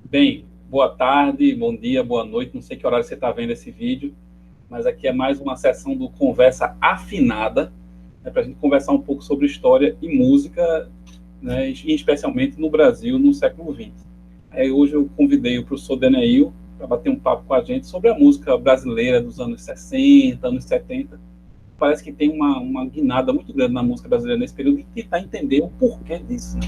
Bem, boa tarde, bom dia, boa noite. Não sei que horário você está vendo esse vídeo, mas aqui é mais uma sessão do Conversa Afinada, né, para a gente conversar um pouco sobre história e música, né, e especialmente no Brasil no século XX. Aí hoje eu convidei o professor Deneil para bater um papo com a gente sobre a música brasileira dos anos 60, anos 70. Parece que tem uma guinada muito grande na música brasileira nesse período e tentar entender o porquê disso, né?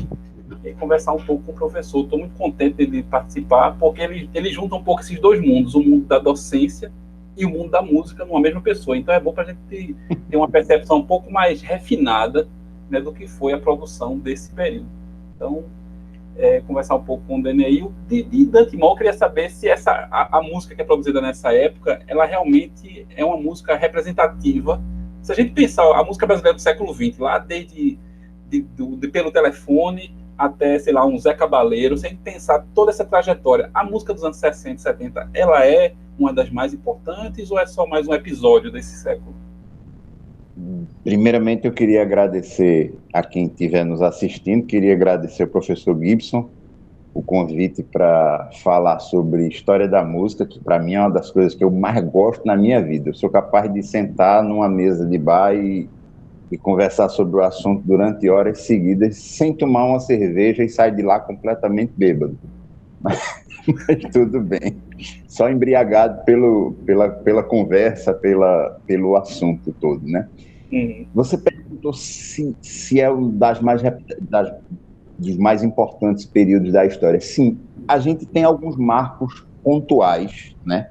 E conversar um pouco com o professor. Estou muito contente de participar, porque ele junta um pouco esses dois mundos, o mundo da docência e o mundo da música numa mesma pessoa. Então é bom para a gente ter uma percepção um pouco mais refinada, né, do que foi a produção desse período. Então, conversar um pouco com o Deneil. De antemão, eu queria saber se a música que é produzida nessa época, ela realmente é uma música representativa. Se a gente pensar a música brasileira do século XX, lá desde pelo telefone até, sei lá, um Zé Cabaleiro, sem pensar toda essa trajetória, a música dos anos 60 e 70, ela é uma das mais importantes ou é só mais um episódio desse século? Primeiramente, eu queria agradecer a quem estiver nos assistindo, queria agradecer ao professor Gibson o convite para falar sobre história da música, que para mim é uma das coisas que eu mais gosto na minha vida. Eu sou capaz de sentar numa mesa de bar e conversar sobre o assunto durante horas seguidas, sem tomar uma cerveja e sair de lá completamente bêbado. Mas tudo bem. Só embriagado pela conversa, pelo assunto todo, né? Uhum. Você perguntou se é um dos mais importantes períodos da história. Sim, a gente tem alguns marcos pontuais, né?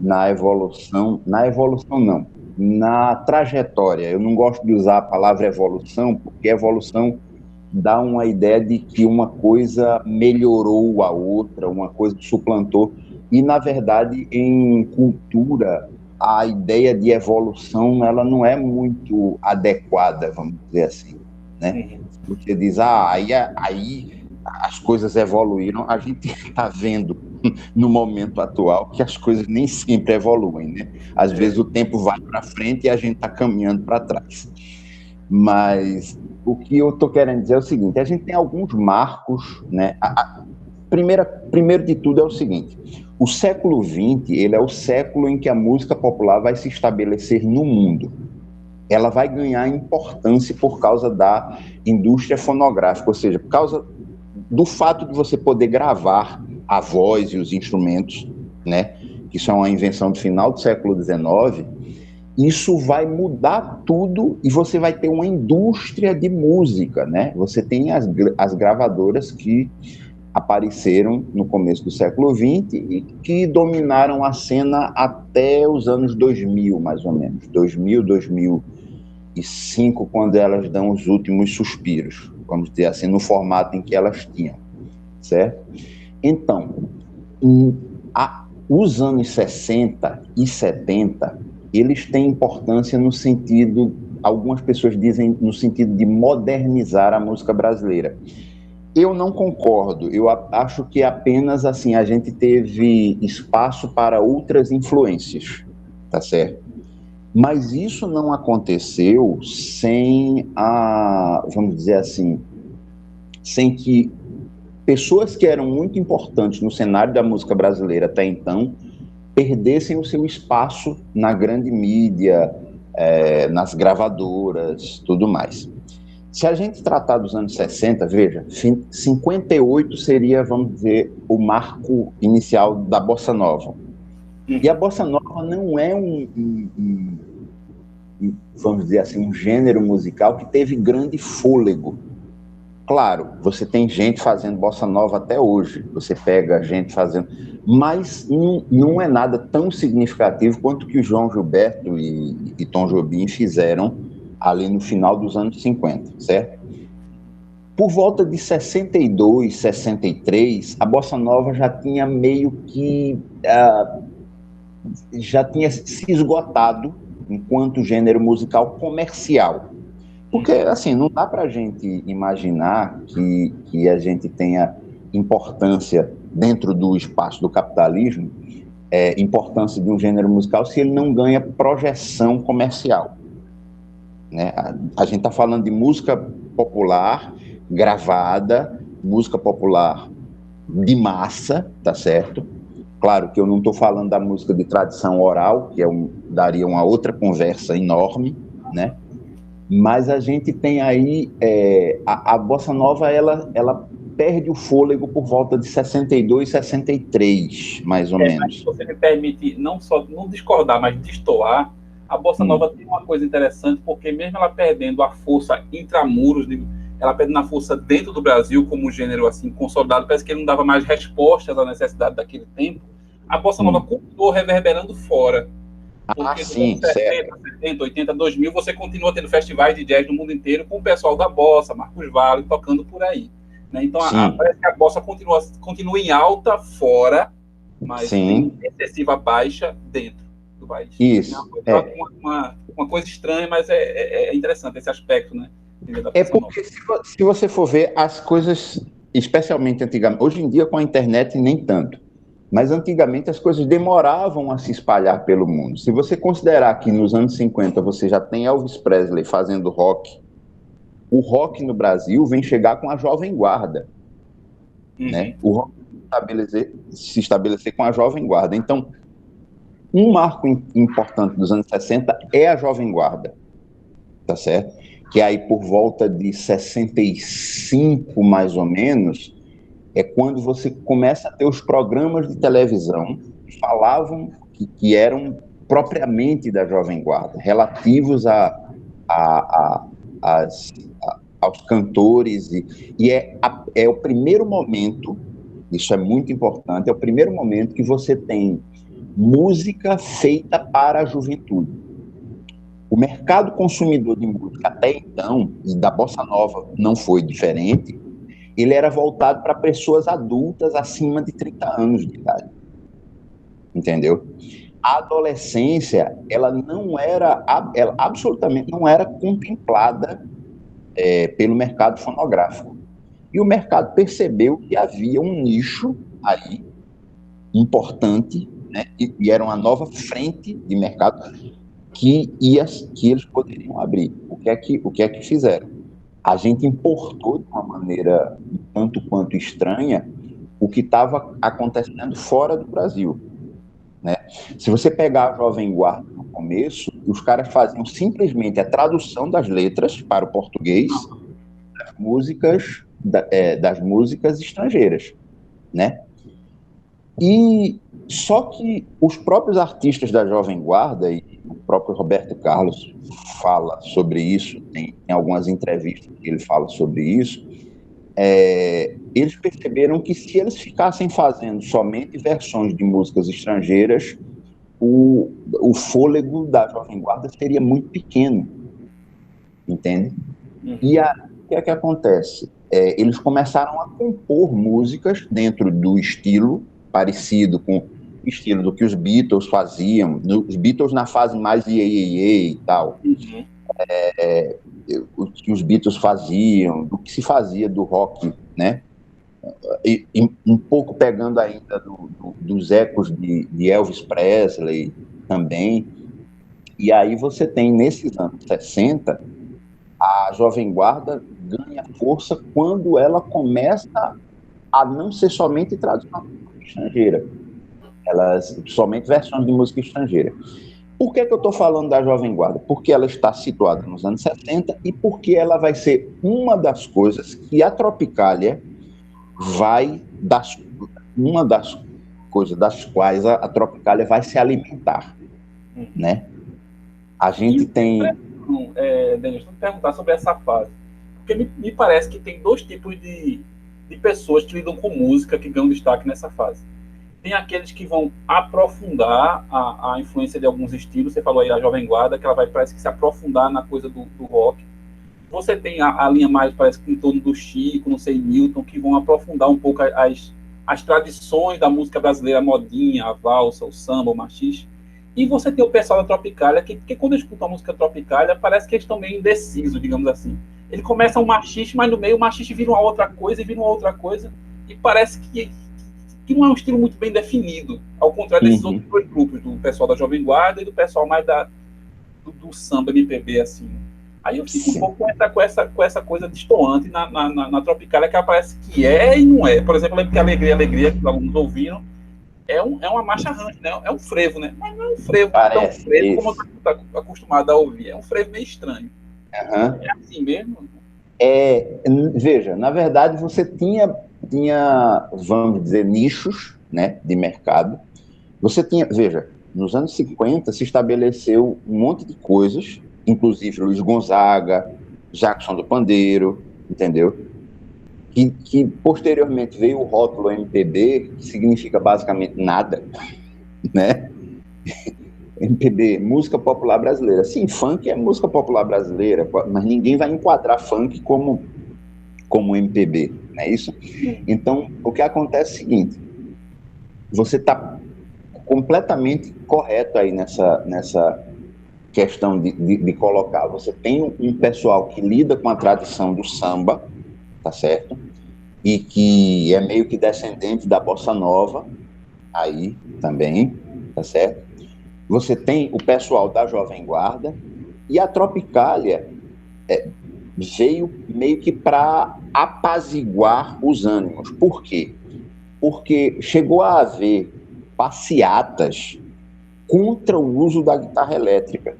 Na evolução não, na trajetória. Eu não gosto de usar a palavra evolução, porque evolução dá uma ideia de que uma coisa melhorou a outra, uma coisa suplantou. E, na verdade, em cultura, a ideia de evolução ela não é muito adequada, vamos dizer assim, né? Uhum. Você diz, aí as coisas evoluíram, a gente está vendo no momento atual que as coisas nem sempre evoluem, né? Às vezes o tempo vai para frente e a gente está caminhando para trás. Mas o que eu estou querendo dizer é o seguinte: a gente tem alguns marcos, né? Primeiro de tudo é o seguinte: o século XX ele é o século em que a música popular vai se estabelecer no mundo. Ela vai ganhar importância por causa da indústria fonográfica, ou seja, por causa do fato de você poder gravar a voz e os instrumentos, né? Que isso é uma invenção do final do século XIX. Isso vai mudar tudo e você vai ter uma indústria de música, né? Você tem as gravadoras que apareceram no começo do século XX e que dominaram a cena até os anos 2000, mais ou menos. 2000, 2005, quando elas dão os últimos suspiros, vamos dizer assim, no formato em que elas tinham, certo? Então, os anos 60 e 70, eles têm importância no sentido, algumas pessoas dizem no sentido de modernizar a música brasileira. Eu não concordo, eu acho que apenas assim a gente teve espaço para outras influências, tá certo? Mas isso não aconteceu sem vamos dizer assim, sem que pessoas que eram muito importantes no cenário da música brasileira até então perdessem o seu espaço na grande mídia, nas gravadoras, tudo mais. Se a gente tratar dos anos 60, veja, 58 seria, vamos dizer, o marco inicial da Bossa Nova. E a Bossa Nova não é vamos dizer assim, um gênero musical que teve grande fôlego. Claro, você tem gente fazendo bossa nova até hoje, você pega gente fazendo, mas não é nada tão significativo quanto que o João Gilberto e Tom Jobim fizeram ali no final dos anos 50, certo? Por volta de 62, 63, a bossa nova já tinha meio que já tinha se esgotado enquanto gênero musical comercial. Porque, assim, não dá para a gente imaginar que a gente tenha importância dentro do espaço do capitalismo, importância de um gênero musical, se ele não ganha projeção comercial. Né? A gente está falando de música popular gravada, música popular de massa, tá certo? Claro que eu não estou falando da música de tradição oral, que daria uma outra conversa enorme, né? Mas a gente tem aí, a bossa nova, ela perde o fôlego por volta de 62, 63, mais ou Mas menos. se você me permite não só não discordar, mas destoar, a bossa nova tem uma coisa interessante, porque mesmo ela perdendo a força intramuros, ela perdendo a força dentro do Brasil como um gênero assim consolidado, parece que ele não dava mais respostas à necessidade daquele tempo, a bossa nova continuou reverberando fora. Porque nos anos 60, 70, 80, 2000, você continua tendo festivais de jazz no mundo inteiro com o pessoal da bossa, Marcos Valle, tocando por aí. Né? Então, parece que a bossa continua em alta fora, mas tem excessiva baixa dentro do país. Isso. Uma coisa estranha, mas é interessante esse aspecto, né? Porque se você for ver as coisas, especialmente antigamente, hoje em dia com a internet nem tanto, mas antigamente as coisas demoravam a se espalhar pelo mundo. Se você considerar que nos anos 50 você já tem Elvis Presley fazendo rock, o rock no Brasil vem chegar com a Jovem Guarda. Né? O rock se estabelecer com a Jovem Guarda. Então, um marco importante dos anos 60 é a Jovem Guarda, tá certo? Que aí por volta de 65, mais ou menos, é quando você começa a ter os programas de televisão que falavam que eram propriamente da Jovem Guarda, relativos aos cantores, e é o primeiro momento, isso é muito importante, é o primeiro momento que você tem música feita para a juventude. O mercado consumidor de música até então, e da bossa nova não foi diferente, ele era voltado para pessoas adultas acima de 30 anos de idade. Entendeu? A adolescência, ela absolutamente não era contemplada pelo mercado fonográfico. E o mercado percebeu que havia um nicho aí importante, né? E era uma nova frente de mercado que eles poderiam abrir. O que é que fizeram? A gente importou de uma maneira tanto quanto estranha o que estava acontecendo fora do Brasil. Né? Se você pegar a Jovem Guarda no começo, os caras faziam simplesmente a tradução das letras para o português das músicas estrangeiras, né? E só que os próprios artistas da Jovem Guarda, e o próprio Roberto Carlos fala sobre isso, tem algumas entrevistas que ele fala sobre isso, eles perceberam que se eles ficassem fazendo somente versões de músicas estrangeiras, o fôlego da Jovem Guarda seria muito pequeno, entende? E o que é que acontece? Eles começaram a compor músicas dentro do estilo parecido com o estilo do que os Beatles faziam, os Beatles na fase mais e tal, o que os Beatles faziam, do que se fazia do rock, né? E um pouco pegando ainda dos ecos de Elvis Presley também. E aí você tem, nesses anos 60, a Jovem Guarda ganha força quando ela começa a não ser somente tradução estrangeira, somente versões de música estrangeira. Por que eu estou falando da Jovem Guarda? Porque ela está situada nos anos 60 e porque ela vai ser uma das coisas que a Tropicália uma das coisas das quais a Tropicália vai se alimentar, né? A gente tem... Denis, vou perguntar sobre essa fase, porque me parece que tem dois tipos de pessoas que lidam com música que ganham destaque nessa fase. Tem aqueles que vão aprofundar a influência de alguns estilos. Você falou aí a Jovem Guarda, que ela vai, parece que, se aprofundar na coisa do rock. Você tem a linha mais, parece que em torno do Chico, não sei, Milton, que vão aprofundar um pouco as tradições da música brasileira, a modinha, a valsa, o samba, o machixe. E você tem o pessoal da Tropicália, que quando eu escuto a música Tropicália, parece que eles estão meio indecisos, digamos assim. Ele começa um machixe, mas no meio o machixe vira uma outra coisa, e parece que não é um estilo muito bem definido, ao contrário desses outros dois grupos, do pessoal da Jovem Guarda e do pessoal mais do samba MPB, assim. Aí eu fico um pouco com essa coisa destoante na Tropicália, que parece que é e não é. Por exemplo, eu lembro que Alegria, que os alunos ouviram, é uma marcha ranch, né? É um frevo, né? Mas não é um frevo tão frevo como eu estou acostumado a ouvir. É um frevo meio estranho. Uhum. É assim mesmo? Veja, na verdade você tinha, vamos dizer, nichos, né, de mercado. Você tinha, veja, nos anos 50 se estabeleceu um monte de coisas, inclusive Luiz Gonzaga, Jackson do Pandeiro, entendeu? Que posteriormente veio o rótulo MPB, que significa basicamente nada, né? MPB, música popular brasileira. Sim, funk é música popular brasileira, mas ninguém vai enquadrar funk como MPB, não é isso? Então, o que acontece é o seguinte, você está completamente correto aí nessa questão de colocar. Você tem um pessoal que lida com a tradição do samba, tá certo? E que é meio que descendente da bossa nova, aí também, tá certo? Você tem o pessoal da Jovem Guarda, e a Tropicália veio meio que para apaziguar os ânimos. Por quê? Porque chegou a haver passeatas contra o uso da guitarra elétrica,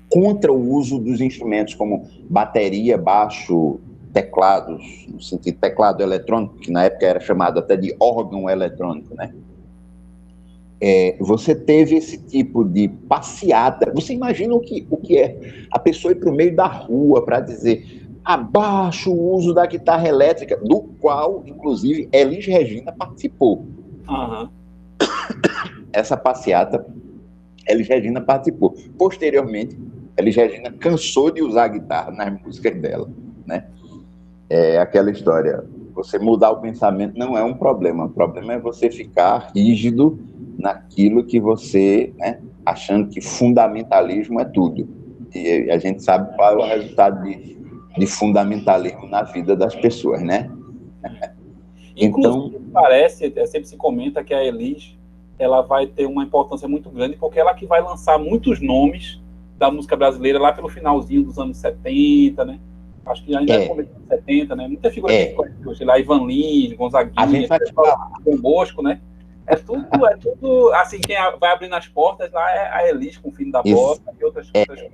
contra o uso dos instrumentos como bateria, baixo, teclados, no sentido teclado eletrônico, que na época era chamado até de órgão eletrônico, né? Você teve esse tipo de passeata. Você imagina o que é a pessoa ir para o meio da rua para dizer abaixo o uso da guitarra elétrica, do qual, inclusive, Elis Regina participou. Uhum. Essa passeata, Elis Regina participou. Posteriormente, Elis Regina cansou de usar a guitarra nas músicas dela, né? É aquela história, você mudar o pensamento não é um problema, o problema é você ficar rígido naquilo que você, né, achando que fundamentalismo é tudo. E a gente sabe qual é o resultado de fundamentalismo na vida das pessoas, né? Inclusive, parece, sempre se comenta que a Elis ela vai ter uma importância muito grande, porque ela que vai lançar muitos nomes da música brasileira lá pelo finalzinho dos anos 70, né? Acho que ainda é começo dos 70, né? Muita figura que a gente conhece hoje lá, Ivan Lins, Gonzaguinha, Dom Bosco, né? É tudo, assim, quem vai abrindo as portas lá é a Elis com o Filho da Bossa e outras coisas.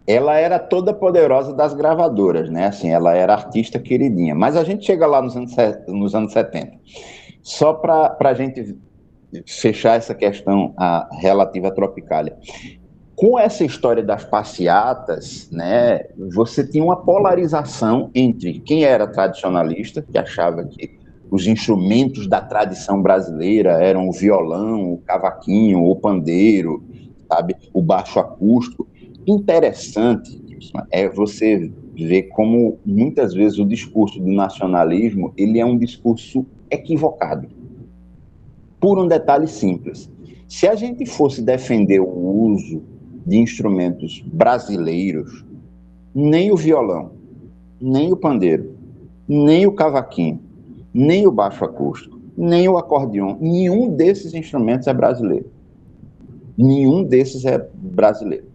Ela era toda poderosa das gravadoras, né? Assim, ela era artista queridinha. Mas a gente chega lá nos anos 70. Só para a gente fechar essa questão relativa à Tropicália. Com essa história das passeatas, né, você tinha uma polarização entre quem era tradicionalista, que achava que os instrumentos da tradição brasileira eram o violão, o cavaquinho, o pandeiro, sabe, o baixo acústico. Interessante é você ver como muitas vezes o discurso do nacionalismo ele é um discurso equivocado. Por um detalhe simples. Se a gente fosse defender o uso de instrumentos brasileiros, nem o violão, nem o pandeiro, nem o cavaquinho, nem o baixo acústico, nem o acordeon, nenhum desses instrumentos é brasileiro. Nenhum desses é brasileiro.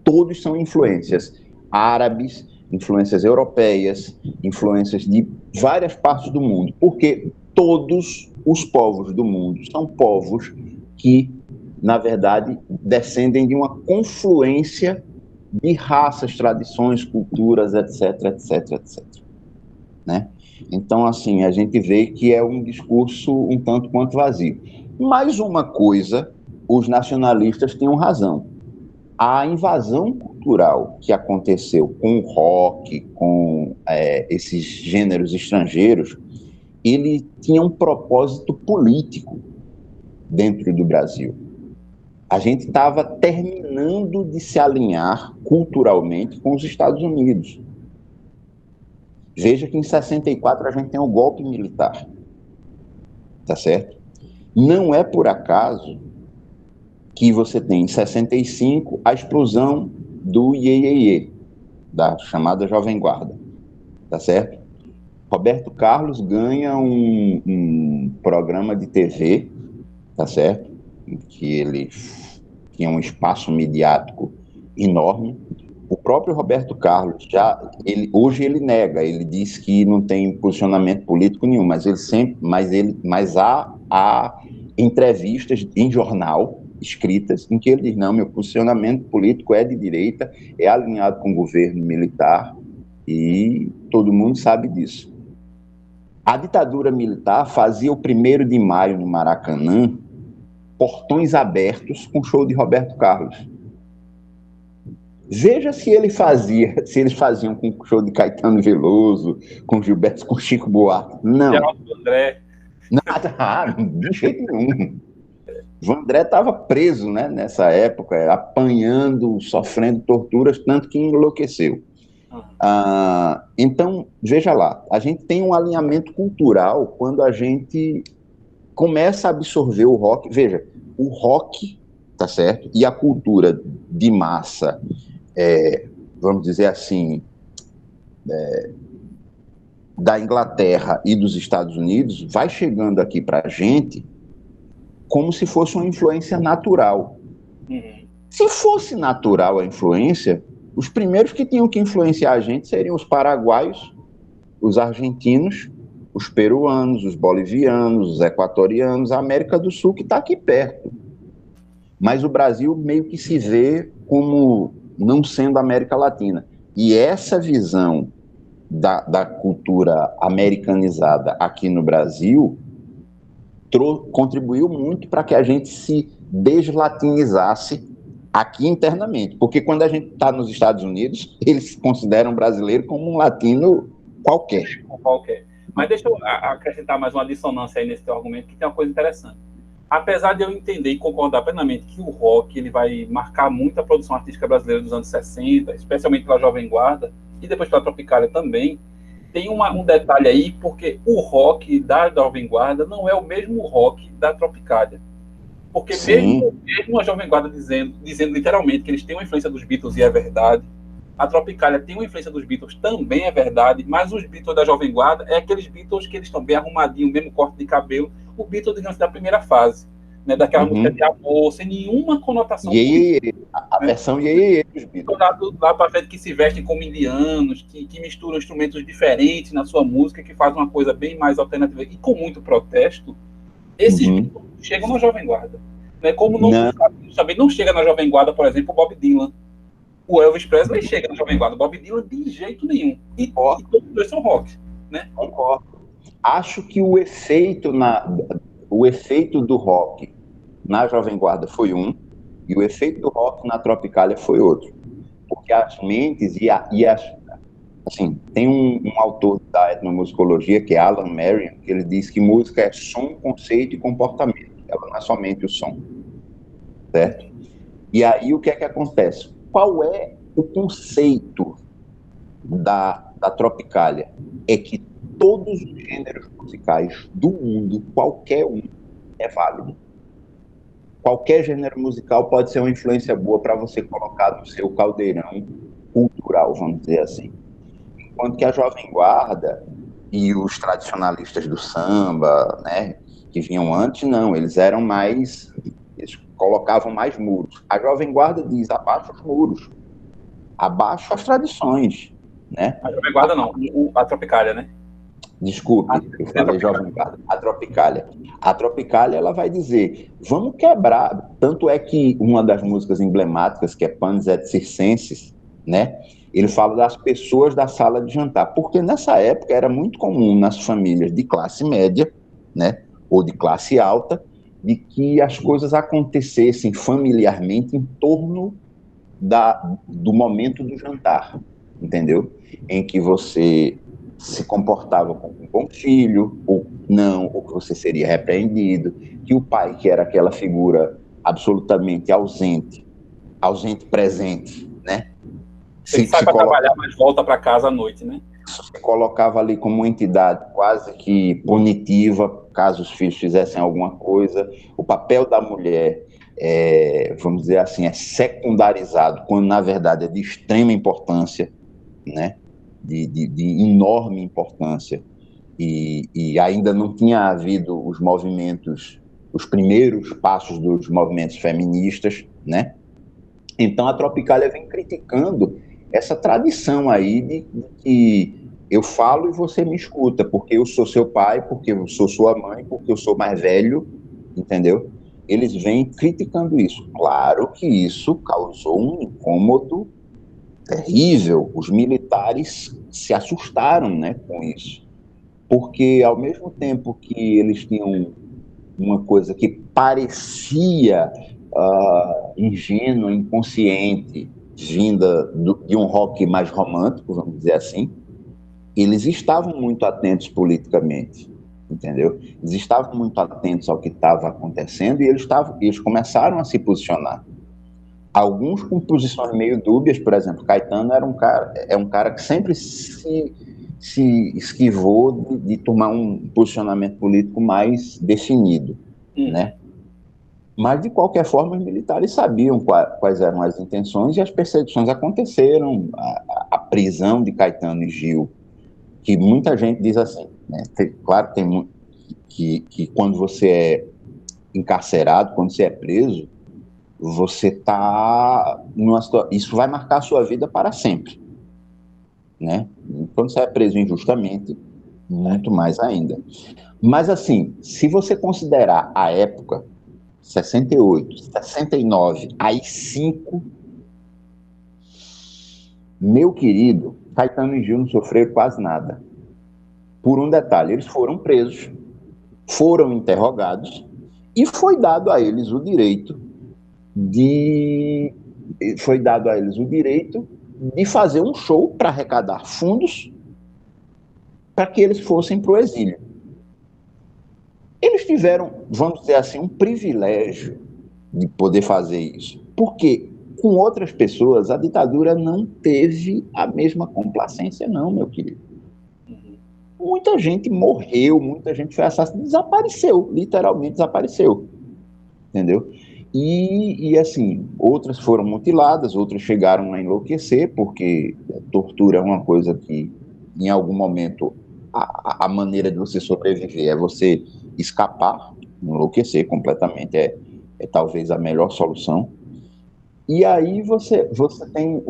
Todos são influências árabes, influências europeias, influências de várias partes do mundo, porque todos os povos do mundo são povos que, na verdade, descendem de uma confluência de raças, tradições, culturas, etc, etc, etc. Né? Então, assim, a gente vê que é um discurso um tanto quanto vazio. Mais uma coisa, os nacionalistas tinham razão. A invasão cultural que aconteceu com o rock, com esses gêneros estrangeiros, ele tinha um propósito político dentro do Brasil. A gente estava terminando de se alinhar culturalmente com os Estados Unidos. Veja que em 64 a gente tem o golpe militar, tá certo? Não é por acaso que você tem em 65 a explosão do Iê, da chamada Jovem Guarda, tá certo? Roberto Carlos ganha um programa de TV, tá certo? Em que ele tinha um espaço midiático enorme, O próprio Roberto Carlos, hoje ele nega, ele diz que não tem posicionamento político nenhum, mas há entrevistas em jornal escritas em que ele diz, não, meu posicionamento político é de direita, é alinhado com o governo militar, e todo mundo sabe disso. A ditadura militar fazia o 1º de maio no Maracanã, portões abertos com show de Roberto Carlos. Veja se eles faziam com o show de Caetano Veloso, com Gilberto, com Chico Buarque. Não. Geraldo André. Nada, de jeito nenhum. Vandré estava preso, né, nessa época, apanhando, sofrendo torturas, tanto que enlouqueceu. Então, veja lá, a gente tem um alinhamento cultural quando a gente começa a absorver o rock. Veja, o rock, tá certo? E a cultura de massa, vamos dizer assim, da Inglaterra e dos Estados Unidos, vai chegando aqui para a gente como se fosse uma influência natural. Se fosse natural a influência, os primeiros que tinham que influenciar a gente seriam os paraguaios, os argentinos, os peruanos, os bolivianos, os equatorianos, a América do Sul, que está aqui perto. Mas o Brasil meio que se vê como não sendo América Latina. E essa visão da cultura americanizada aqui no Brasil contribuiu muito para que a gente se deslatinizasse aqui internamente, porque quando a gente está nos Estados Unidos, eles consideram o brasileiro como um latino qualquer. Mas deixa eu acrescentar mais uma dissonância aí nesse teu argumento, que tem uma coisa interessante. Apesar de eu entender e concordar plenamente que o rock ele vai marcar muito a produção artística brasileira dos anos 60, especialmente pela Jovem Guarda, e depois pela Tropicália também, tem um detalhe aí, porque o rock da Jovem Guarda não é o mesmo rock da Tropicália. Porque mesmo a Jovem Guarda dizendo literalmente que eles têm uma influência dos Beatles, e é verdade, a Tropicália tem uma influência dos Beatles, também é verdade, mas os Beatles da Jovem Guarda é aqueles Beatles que eles estão bem arrumadinhos, mesmo corte de cabelo, o Beatles, digamos, da primeira fase, né, daquela música de amor, sem nenhuma conotação política, a versão dos Beatles. Lá para frente, que se vestem como indianos, que misturam instrumentos diferentes na sua música, que faz uma coisa bem mais alternativa e com muito protesto, esses Beatles chegam na Jovem Guarda. Né? Como também não chega na Jovem Guarda, por exemplo, o Bob Dylan. O Elvis Presley chega na Jovem Guarda, o Bob Dylan de jeito nenhum. E todos os dois são rock. Né? Concordo. Acho que o efeito do rock na Jovem Guarda foi um, e o efeito do rock na Tropicália foi outro. Porque as mentes assim, tem um autor da etnomusicologia, que é Alan Merriam, que ele diz que música é som, conceito e comportamento. Ela não é somente o som. Certo? E aí o que é que acontece? Qual é o conceito da Tropicália? É que todos os gêneros musicais do mundo, qualquer um, é válido. Qualquer gênero musical pode ser uma influência boa para você colocar no seu caldeirão cultural, vamos dizer assim. Enquanto que a Jovem Guarda e os tradicionalistas do samba, né, que vinham antes, não, eles colocavam mais muros. A Jovem Guarda diz, abaixo os muros, abaixo as tradições, né? A Jovem Guarda não, a Tropicália, né? Desculpe, eu falei Jovem Guarda, a Tropicália. A Tropicália, ela vai dizer, vamos quebrar, tanto é que uma das músicas emblemáticas, que é Panis et Circenses, né? Ele fala das pessoas da sala de jantar, porque nessa época era muito comum nas famílias de classe média, né, ou de classe alta, de que as coisas acontecessem familiarmente em torno do momento do jantar, entendeu? Em que você se comportava como um bom filho, ou não, ou que você seria repreendido, que o pai, que era aquela figura absolutamente ausente presente, né? Ele sai para trabalhar, mas volta para casa à noite, né? Se colocava ali como uma entidade quase que punitiva, caso os filhos fizessem alguma coisa. O papel da mulher, vamos dizer assim, é secundarizado, quando na verdade é de extrema importância, né? De enorme importância. E ainda não tinha havido os primeiros passos dos movimentos feministas, né? Então a Tropicália vem criticando essa tradição aí de que eu falo e você me escuta, porque eu sou seu pai, porque eu sou sua mãe, porque eu sou mais velho, entendeu? Eles vêm criticando isso. Claro que isso causou um incômodo terrível. Os militares se assustaram, né, com isso. Porque, ao mesmo tempo que eles tinham uma coisa que parecia ingênua, inconsciente, vinda de um rock mais romântico, vamos dizer assim, eles estavam muito atentos politicamente, entendeu? Eles estavam muito atentos ao que estava acontecendo e eles começaram a se posicionar. Alguns com posições meio dúbias, por exemplo, Caetano é um cara que sempre se esquivou de tomar um posicionamento político mais definido, né? Mas, de qualquer forma, os militares sabiam quais eram as intenções e as perseguições aconteceram. A prisão de Caetano e Gil, que muita gente diz assim, né? Claro que tem que quando você é encarcerado, quando você é preso, você está isso vai marcar a sua vida para sempre, né? Quando você é preso injustamente, muito mais ainda. Mas, assim, se você considerar a época 68, 69, AI-5, meu querido, Caetano e Gil não sofreram quase nada. Por um detalhe, eles foram presos, foram interrogados e foi dado a eles o direito de fazer um show para arrecadar fundos para que eles fossem para o exílio. Eles tiveram, vamos dizer assim, um privilégio de poder fazer isso, porque com outras pessoas a ditadura não teve a mesma complacência, não, meu querido. Muita gente morreu, muita gente foi assassinada, desapareceu, literalmente desapareceu, entendeu? E assim, outras foram mutiladas, outras chegaram a enlouquecer, porque a tortura é uma coisa que, em algum momento, a maneira de você sobreviver é você escapar, enlouquecer completamente, é talvez a melhor solução. E aí você tem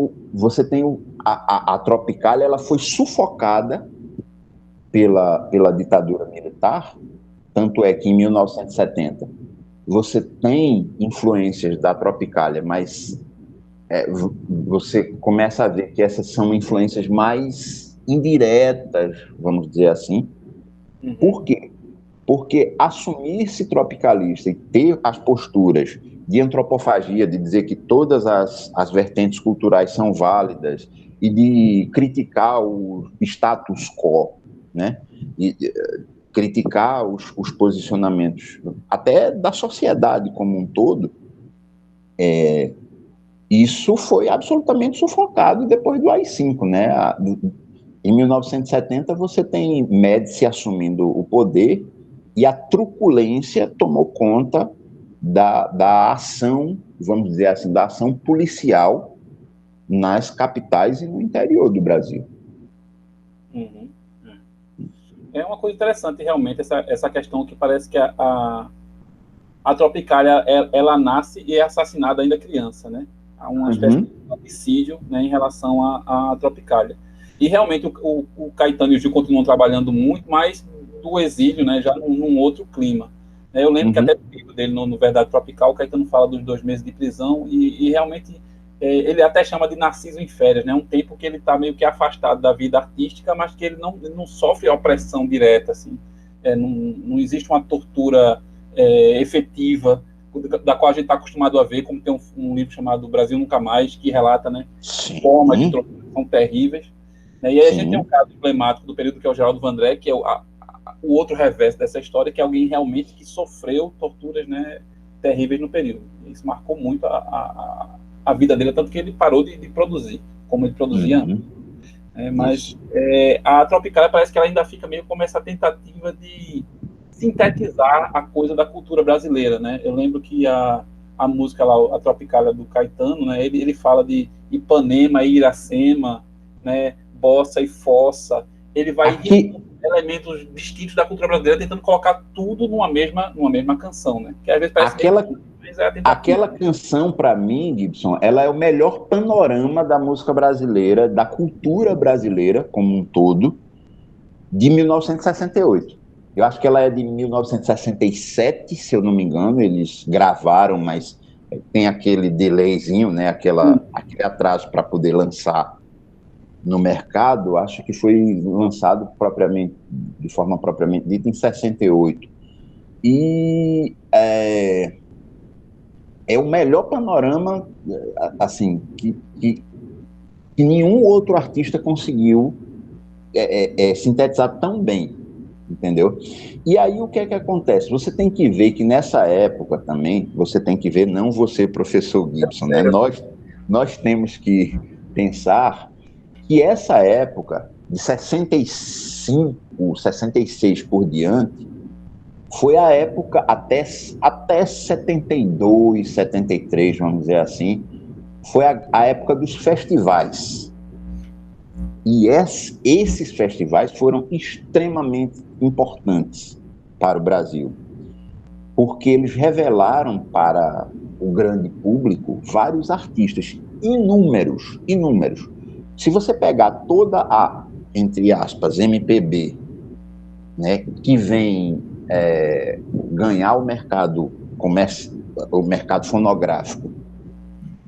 a Tropicália, ela foi sufocada pela ditadura militar, tanto é que em 1970 você tem influências da Tropicália, mas você começa a ver que essas são influências mais indiretas, vamos dizer assim. Por quê? Porque assumir-se tropicalista e ter as posturas de antropofagia, de dizer que todas as vertentes culturais são válidas e de criticar o status quo, né? E criticar os posicionamentos até da sociedade como um todo, isso foi absolutamente sufocado depois do AI-5, né? Em 1970 você tem Médici assumindo o poder e a truculência tomou conta da ação, vamos dizer assim, da ação policial nas capitais e no interior do Brasil. É uma coisa interessante, realmente, essa questão que parece que a Tropicália, ela nasce e é assassinada ainda criança, né? Há uma espécie de homicídio, né, em relação à Tropicália. E, realmente, o Caetano e o Gil continuam trabalhando muito, mas do exílio, né, já num outro clima. Eu lembro que até no livro dele, no Verdade Tropical, o Caetano fala dos 2 meses de prisão e realmente ele até chama de Narciso em férias, né? Um tempo que ele está meio que afastado da vida artística, mas que ele não sofre opressão direta, assim. Não existe uma tortura efetiva, da qual a gente está acostumado a ver, como tem um livro chamado Brasil Nunca Mais, que relata, né, formas de tortura que são terríveis. E aí a gente tem um caso emblemático do período, que é o Geraldo Vandré, que é o outro reverso dessa história, que é alguém realmente que sofreu torturas, né, terríveis no período. Isso marcou muito a vida dele, tanto que ele parou de produzir, como ele produzia antes. Mas a Tropicália parece que ela ainda fica meio como essa tentativa de sintetizar a coisa da cultura brasileira, né? Eu lembro que a música lá, a Tropicália do Caetano, né, ele fala de Ipanema e Iracema, né, bossa e fossa. Ele vai elementos distintos da cultura brasileira, tentando colocar tudo numa mesma canção, né? Que às vezes parece Aquela canção, para mim, Gibson, ela é o melhor panorama da música brasileira, da cultura brasileira como um todo, de 1968. Eu acho que ela é de 1967, se eu não me engano, eles gravaram, mas tem aquele delayzinho, né, aquele atraso para poder lançar no mercado. Acho que foi lançado propriamente, de forma propriamente dita, em 68. E é o melhor panorama, assim, que nenhum outro artista conseguiu sintetizar tão bem, entendeu? E aí o que é que acontece? Você tem que ver que nessa época também, você tem que ver, não você, professor Gibson, né? Nós temos que pensar que essa época, de 65, 66 por diante, foi a época até 72, 73, vamos dizer assim, foi a época dos festivais. E esses festivais foram extremamente importantes para o Brasil, porque eles revelaram para o grande público vários artistas, inúmeros. Se você pegar toda a, entre aspas, MPB, né, que vem ganhar o mercado fonográfico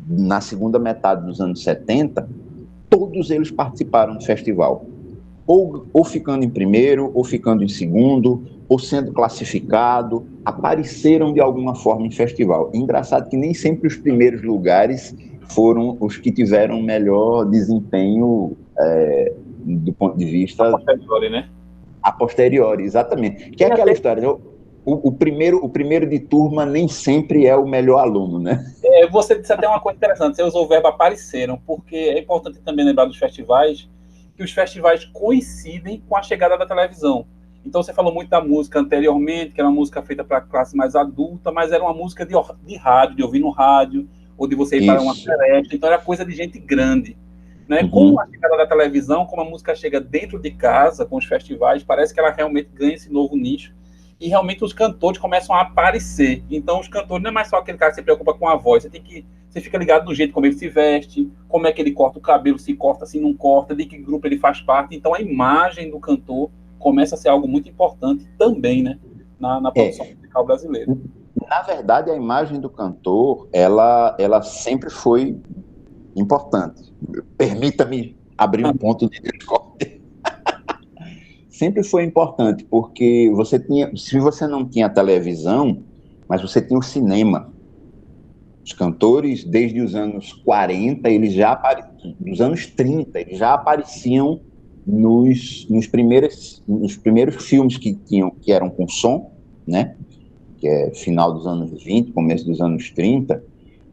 na segunda metade dos anos 70, todos eles participaram do festival, ou ficando em primeiro, ou ficando em segundo, ou sendo classificado, apareceram de alguma forma em festival. Engraçado que nem sempre os primeiros lugares foram os que tiveram melhor desempenho do ponto de vista... A posteriori, né? A posteriori, exatamente. Que é aquela história, né? O primeiro de turma nem sempre é o melhor aluno, né? Você disse até uma coisa interessante, você usou o verbo apareceram, porque é importante também lembrar dos festivais, que os festivais coincidem com a chegada da televisão. Então você falou muito da música anteriormente, que era uma música feita para a classe mais adulta, mas era uma música de rádio, de ouvir no rádio, ou de você ir para uma floresta, então era coisa de gente grande. Né? Com a chegada da televisão, como a música chega dentro de casa, com os festivais, parece que ela realmente ganha esse novo nicho, e realmente os cantores começam a aparecer. Então os cantores não é mais só aquele cara que se preocupa com a voz, você fica ligado no jeito como ele se veste, como é que ele corta o cabelo, se corta, se não corta, de que grupo ele faz parte. Então a imagem do cantor começa a ser algo muito importante também, né, na produção musical brasileira. Na verdade, a imagem do cantor, ela sempre foi importante. Permita-me abrir um ponto de discórdia. Sempre foi importante, porque se você não tinha televisão, mas você tinha o cinema. Os cantores, desde os anos 40, dos anos 30, eles já apareciam nos primeiros filmes que eram com som, né? Que é final dos anos 20, começo dos anos 30,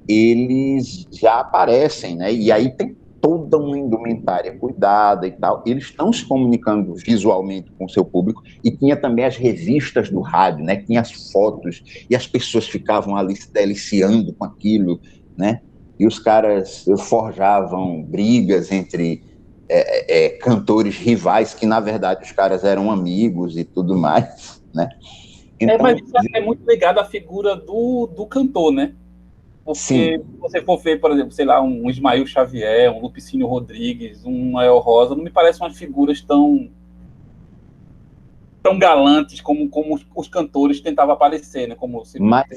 eles já aparecem, né? E aí tem toda uma indumentária cuidada e tal. Eles estão se comunicando visualmente com o seu público, e tinha também as revistas do rádio, né? Tinha as fotos, e as pessoas ficavam ali se deliciando com aquilo, né? E os caras forjavam brigas entre cantores rivais, que na verdade os caras eram amigos e tudo mais, né? Então, mas isso é muito ligado à figura do cantor, né? Porque se você for ver, por exemplo, sei lá, um Ismael Xavier, um Lupicínio Rodrigues, um Noel Rosa, não me parecem umas figuras tão galantes como os cantores tentavam aparecer, né? Mas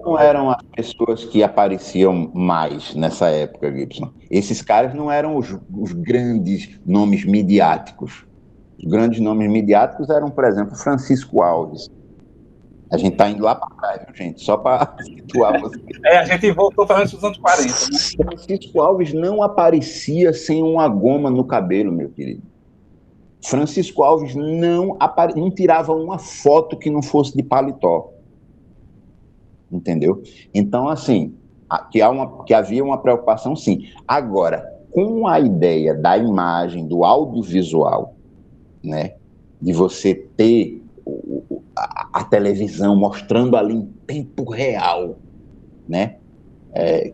não eram as pessoas que apareciam mais nessa época, Gibson. Esses caras não eram os grandes nomes midiáticos. Os grandes nomes midiáticos eram, por exemplo, Francisco Alves. A gente está indo lá para trás, viu, gente? Só para situar você. A gente voltou para os anos 40, né? Francisco Alves não aparecia sem uma goma no cabelo, meu querido. Francisco Alves não tirava uma foto que não fosse de paletó. Entendeu? Então, assim, que havia uma preocupação, sim. Agora, com a ideia da imagem, do audiovisual, né? De você ter a televisão mostrando ali em tempo real, né?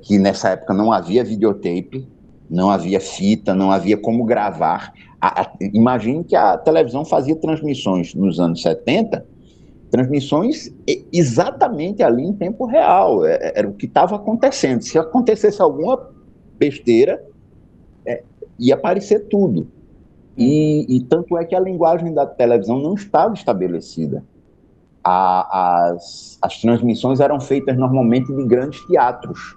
Que nessa época não havia videotape, não havia fita, não havia como gravar. Imagine que a televisão fazia transmissões nos anos 70 transmissões exatamente ali em tempo real, era o que estava acontecendo. Se acontecesse alguma besteira, ia aparecer tudo. E tanto é que a linguagem da televisão não estava estabelecida. As transmissões eram feitas normalmente de grandes teatros,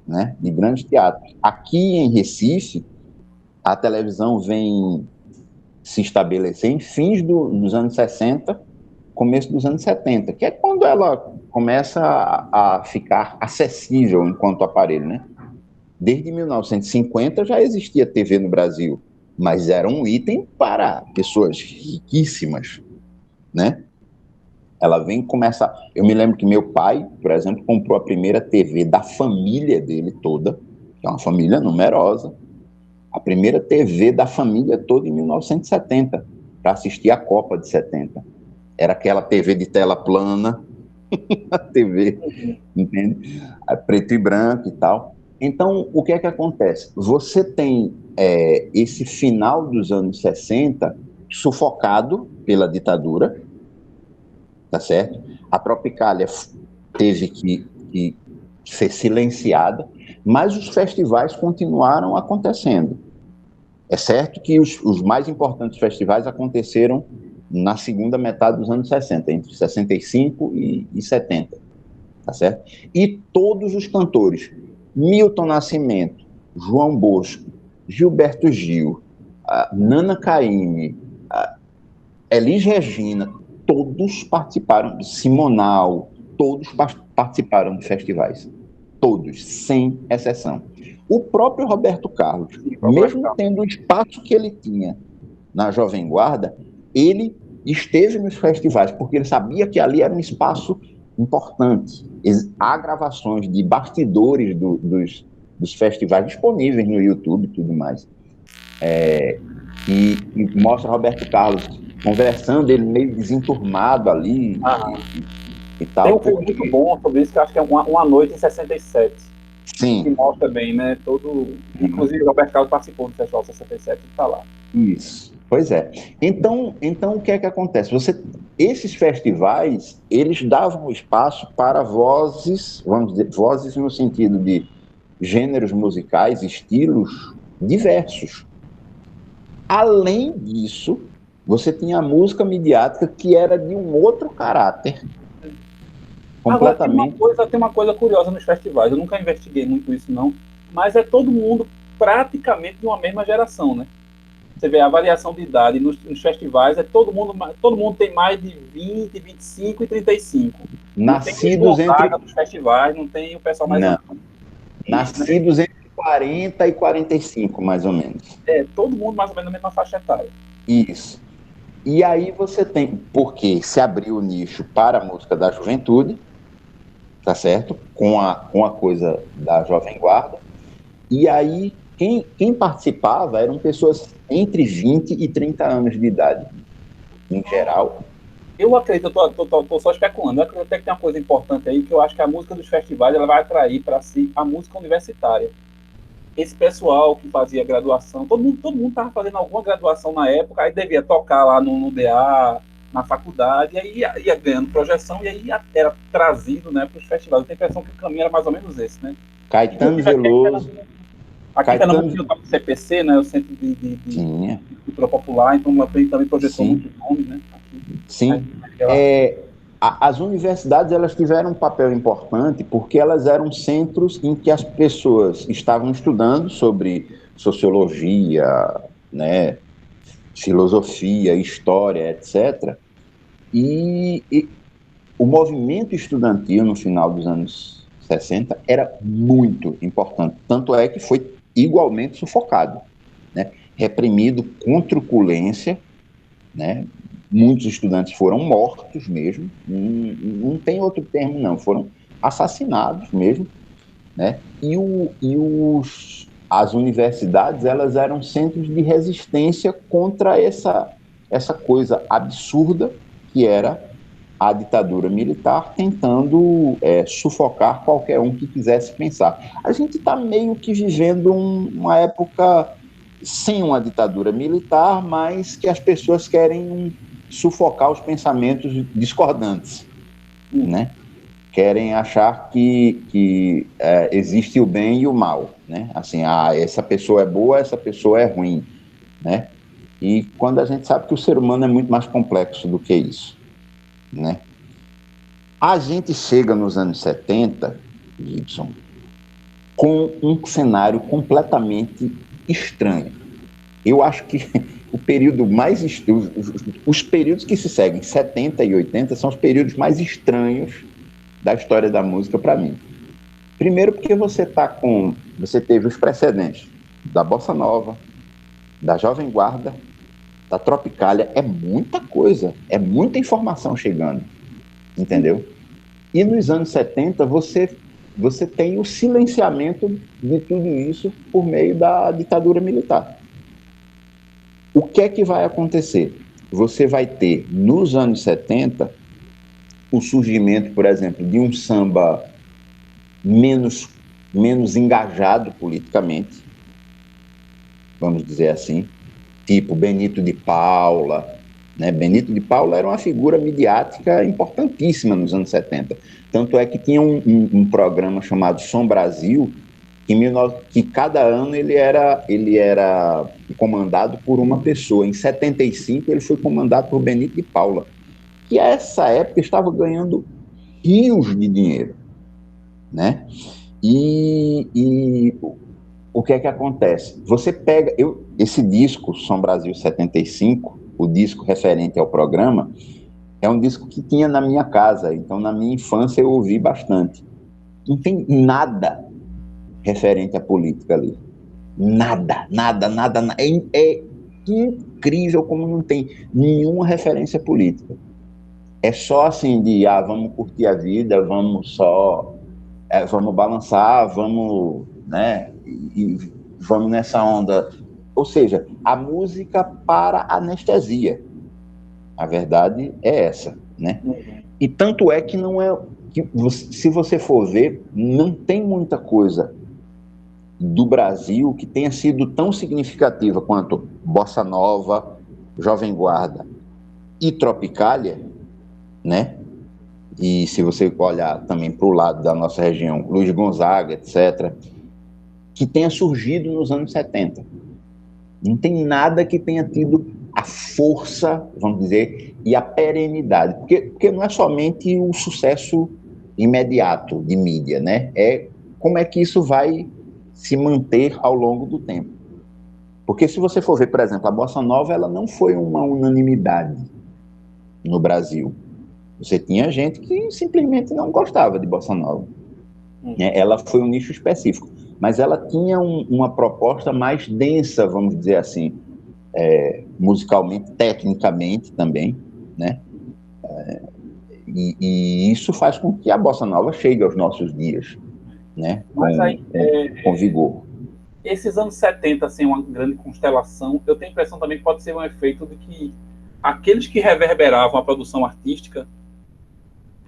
né? De grandes teatros. Aqui em Recife, a televisão vem se estabelecer em fins dos anos 60, começo dos anos 70, que é quando ela começa a ficar acessível enquanto aparelho, né? Desde 1950 já existia TV no Brasil, mas era um item para pessoas riquíssimas, né? Ela vem começar... Eu me lembro que meu pai, por exemplo, comprou a primeira TV da família dele toda, que é uma família numerosa, a primeira TV da família toda em 1970, para assistir a Copa de 70. Era aquela TV de tela plana, a TV, entende? Preto e branco e tal. Então, o que é que acontece? Você tem esse final dos anos 60 sufocado pela ditadura, tá certo? A Tropicália teve que ser silenciada, mas os festivais continuaram acontecendo. É certo que os mais importantes festivais aconteceram na segunda metade dos anos 60, entre 65 e 70, tá certo? E todos os cantores, Milton Nascimento, João Bosco, Gilberto Gil, Nana Caymmi, Elis Regina, todos participaram, Simonal, todos participaram de festivais. Todos, sem exceção. O próprio Roberto Carlos, mesmo tendo o espaço que ele tinha na Jovem Guarda, ele esteve nos festivais, porque ele sabia que ali era um espaço importante. Há gravações de bastidores dos festivais disponíveis no YouTube e tudo mais. E mostra Roberto Carlos conversando, ele meio desenturmado ali e tal. Tem um filme muito bom sobre isso, que eu acho que é Uma Noite em 67. Sim. Que mostra bem, né? Inclusive, o Roberto Carlos participou do Festival 67 e está lá. Isso. Pois é. Então o que é que acontece? Esses festivais, eles davam espaço para vozes, vamos dizer, vozes no sentido de gêneros musicais, estilos diversos. Além disso, você tinha a música midiática que era de um outro caráter. Completamente. Agora, tem uma coisa curiosa nos festivais, eu nunca investiguei muito isso, não, mas é todo mundo praticamente de uma mesma geração, né? Você vê a variação de idade nos festivais, todo mundo tem mais de 20, 25 e 35. Nascidos entre... Nos festivais, não tem o pessoal mais... Não. Nascidos entre 40 e 45, mais ou menos. Todo mundo mais ou menos na mesma faixa etária. Isso. E aí você tem, porque se abriu o nicho para a música da juventude, tá certo? Com a coisa da Jovem Guarda. E aí, quem participava eram pessoas entre 20 e 30 anos de idade, em geral. Eu acredito, eu tô só especulando, eu acredito até que tem uma coisa importante aí, que eu acho que a música dos festivais ela vai atrair para si a música universitária. Esse pessoal que fazia graduação, todo mundo estava fazendo alguma graduação na época, aí devia tocar lá no DA, na faculdade, e aí ia ganhando projeção, e aí era trazido, né, para os festivais. Eu tenho a impressão que o caminho era mais ou menos esse, né? Caetano Veloso. Aqui em Pernambuco tinha o CPC, né, o Centro de Cultura Popular, então também projetou muitos nomes, né? Aqui. Sim. As universidades, elas tiveram um papel importante porque elas eram centros em que as pessoas estavam estudando sobre sociologia, né, filosofia, história, etc. E o movimento estudantil no final dos anos 60 era muito importante, tanto é que foi igualmente sufocado, né, reprimido com truculência, né. Muitos estudantes foram mortos mesmo, não tem outro termo não, foram assassinados mesmo, né? E as universidades, elas eram centros de resistência contra essa coisa absurda que era a ditadura militar tentando sufocar qualquer um que quisesse pensar. A gente está meio que vivendo uma época sem uma ditadura militar, mas que as pessoas querem sufocar os pensamentos discordantes, né? Querem achar que existe o bem e o mal, né? Assim, essa pessoa é boa, essa pessoa é ruim, né? E quando a gente sabe que o ser humano é muito mais complexo do que isso, né? A gente chega nos anos 70, Gibson, com um cenário completamente estranho. Eu acho que o período mais... Os períodos que se seguem, 70 e 80, são os períodos mais estranhos da história da música para mim. Primeiro porque você teve os precedentes da Bossa Nova, da Jovem Guarda, da Tropicália, é muita coisa, é muita informação chegando, entendeu? E nos anos 70 você tem o silenciamento de tudo isso por meio da ditadura militar. O que é que vai acontecer? Você vai ter, nos anos 70, o surgimento, por exemplo, de um samba menos engajado politicamente, vamos dizer assim, tipo Benito de Paula, né? Benito de Paula era uma figura midiática importantíssima nos anos 70. Tanto é que tinha um programa chamado Som Brasil, que cada ano ele era comandado por uma pessoa. Em 75 ele foi comandado por Benito de Paula, que a essa época estava ganhando rios de dinheiro, né? E o que é que acontece? Você pega esse disco, Som Brasil 75, o disco referente ao programa, é um disco que tinha na minha casa, então na minha infância eu ouvi bastante. Não tem nada referente à política ali. Nada. É incrível como não tem nenhuma referência política. É só assim vamos curtir a vida, vamos balançar, vamos, né, e vamos nessa onda. Ou seja, a música para anestesia. A verdade é essa, né? E tanto é que não é... se você for ver, não tem muita coisa do Brasil que tenha sido tão significativa quanto Bossa Nova, Jovem Guarda e Tropicália, né? E se você olhar também para o lado da nossa região, Luiz Gonzaga, etc., que tenha surgido nos anos 70. Não tem nada que tenha tido a força, vamos dizer, e a perenidade. Porque não é somente o sucesso imediato de mídia, né? É como é que isso vai se manter ao longo do tempo. Porque se você for ver, por exemplo, a Bossa Nova, ela não foi uma unanimidade no Brasil. Você tinha gente que simplesmente não gostava de Bossa Nova. Ela foi um nicho específico, mas ela tinha uma proposta mais densa, vamos dizer assim, musicalmente, tecnicamente também, né? E isso faz com que a Bossa Nova chegue aos nossos dias, né? Com vigor. Esses anos 70, assim, uma grande constelação, eu tenho a impressão também que pode ser um efeito de que aqueles que reverberavam a produção artística,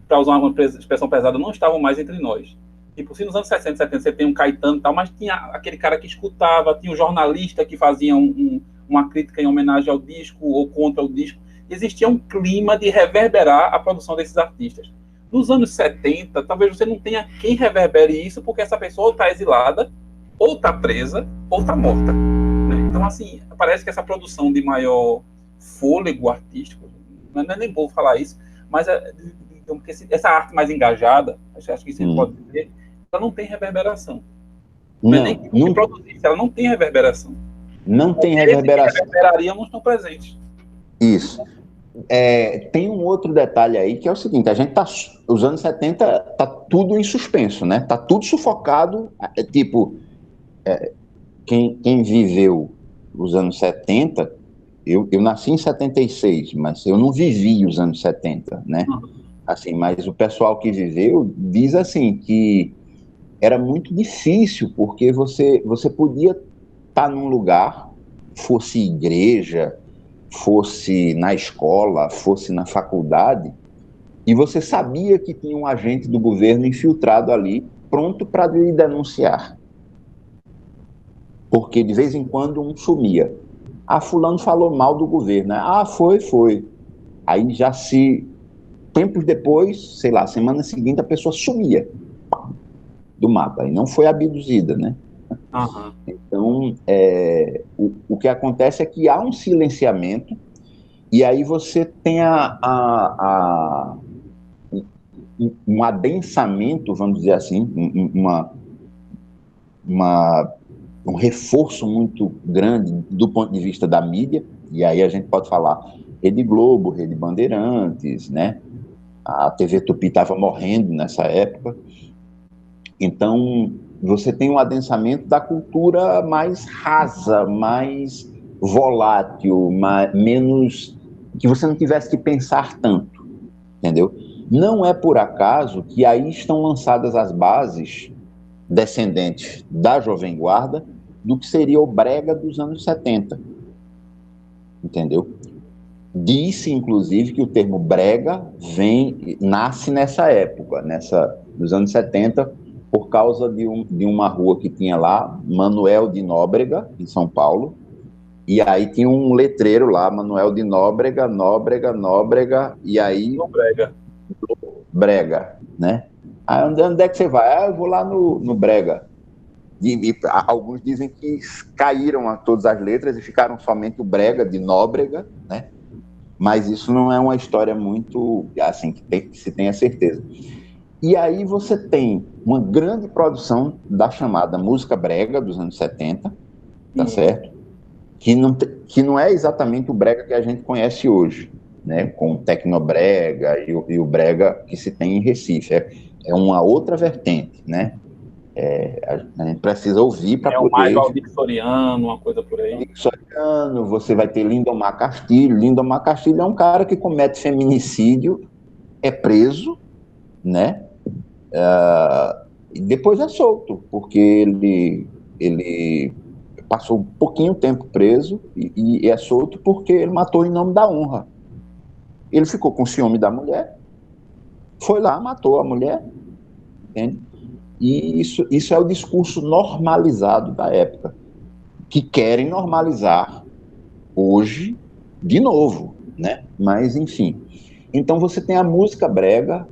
para usar uma expressão pesada, não estavam mais entre nós. Tipo, se nos anos 60, 70 você tem um Caetano e tal, mas tinha aquele cara que escutava, tinha um jornalista que fazia uma crítica em homenagem ao disco ou contra o disco. Existia um clima de reverberar a produção desses artistas. Nos anos 70, talvez você não tenha quem reverbere isso, porque essa pessoa ou está exilada, ou está presa, ou está morta. Né? Então, assim, parece que essa produção de maior fôlego artístico, não é nem bom falar isso, mas essa arte mais engajada, acho que isso pode dizer, ela não tem reverberação. Não, nem que produzisse, ela não tem reverberação. Não tem reverberação. Que reverberariam não estão presentes. Isso. Tem um outro detalhe aí, que é o seguinte, os anos 70 tá tudo em suspenso, né? Tá tudo sufocado, quem viveu os anos 70, eu nasci em 76, mas eu não vivi os anos 70, né? Assim, mas o pessoal que viveu diz assim que era muito difícil, porque você podia estar num lugar, fosse igreja, fosse na escola, fosse na faculdade, e você sabia que tinha um agente do governo infiltrado ali, pronto para lhe denunciar. Porque de vez em quando um sumia. Fulano falou mal do governo, né? Foi. Aí tempos depois, sei lá, semana seguinte, a pessoa sumia do mapa e não foi abduzida, né? Aham. Então, o que acontece é que há um silenciamento e aí você tem um adensamento, vamos dizer assim, um reforço muito grande do ponto de vista da mídia, e aí a gente pode falar Rede Globo, Rede Bandeirantes, né? A TV Tupi estava morrendo nessa época. Então, você tem um adensamento da cultura mais rasa, mais volátil, menos que você não tivesse que pensar tanto, entendeu? Não é por acaso que aí estão lançadas as bases descendentes da Jovem Guarda do que seria o brega dos anos 70, entendeu? Disse, inclusive, que o termo brega nasce nessa época, nos anos 70, por causa de uma rua que tinha lá, Manuel de Nóbrega, em São Paulo, e aí tinha um letreiro lá, Manuel de Nóbrega, Nóbrega, Nóbrega, e aí... Brega. Brega, né? Aí onde é que você vai? Ah, eu vou lá no Brega. E alguns dizem que caíram a todas as letras e ficaram somente o Brega, de Nóbrega, né? Mas isso não é uma história muito, assim, que se tenha certeza. E aí você tem uma grande produção da chamada música brega dos anos 70, tá certo? Que não é exatamente o brega que a gente conhece hoje, né? Com o tecnobrega e o brega que se tem em Recife. É uma outra vertente, né? A gente precisa ouvir para O mais poder... Valdir Soriano, uma coisa por aí. Soriano, você vai ter Lindomar Castilho. Lindomar Castilho é um cara que comete feminicídio, é preso, né? E depois é solto, porque ele passou um pouquinho tempo preso e é solto porque ele matou em nome da honra. Ele ficou com ciúme da mulher, foi lá, matou a mulher, entende? E isso é o discurso normalizado da época, que querem normalizar hoje de novo, né? Mas, enfim. Então, você tem a música brega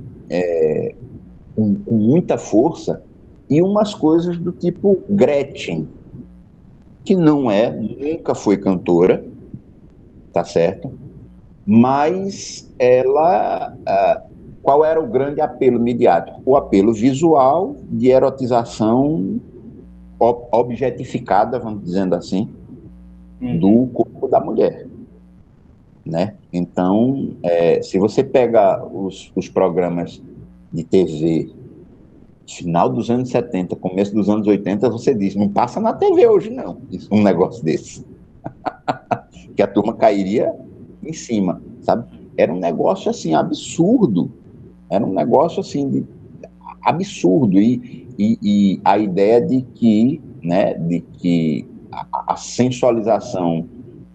com muita força e umas coisas do tipo Gretchen, que nunca foi cantora, tá certo? Mas ela... qual era o grande apelo midiático? O apelo visual de erotização objetificada, vamos dizendo assim, do corpo da mulher, né? Então, se você pega os programas de TV final dos anos 70, começo dos anos 80, você diz, não passa na TV hoje não, um negócio desse. Que a turma cairia em cima, sabe? Era um negócio assim, absurdo. Era um negócio assim, absurdo. E a ideia de que, né, a sensualização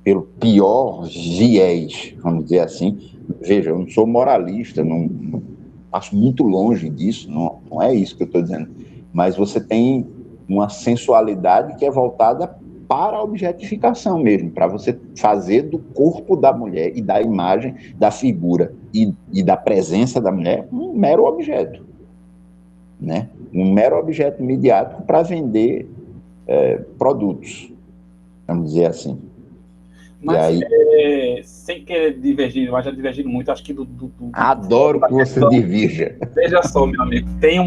pelo pior viés, vamos dizer assim, veja, eu não sou moralista, não passo muito longe disso, não é isso que eu estou dizendo, mas você tem uma sensualidade que é voltada para a objetificação mesmo, para você fazer do corpo da mulher e da imagem, da figura e da presença da mulher um mero objeto, né? Um mero objeto midiático para vender produtos, vamos dizer assim. Mas, e aí, sem querer divergir, mas já divergindo muito, acho que adoro que você divirja. Veja só, meu amigo, tem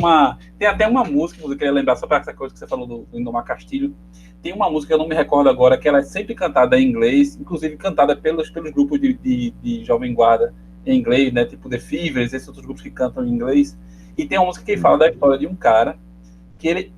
até uma música que eu queria lembrar, só para essa coisa que você falou do Lindomar Castilho. Tem uma música que eu não me recordo agora, que ela é sempre cantada em inglês, inclusive cantada pelos grupos de Jovem Guarda em inglês, né? Tipo The Fevers, esses outros grupos que cantam em inglês. E tem uma música que fala da história de um cara que ele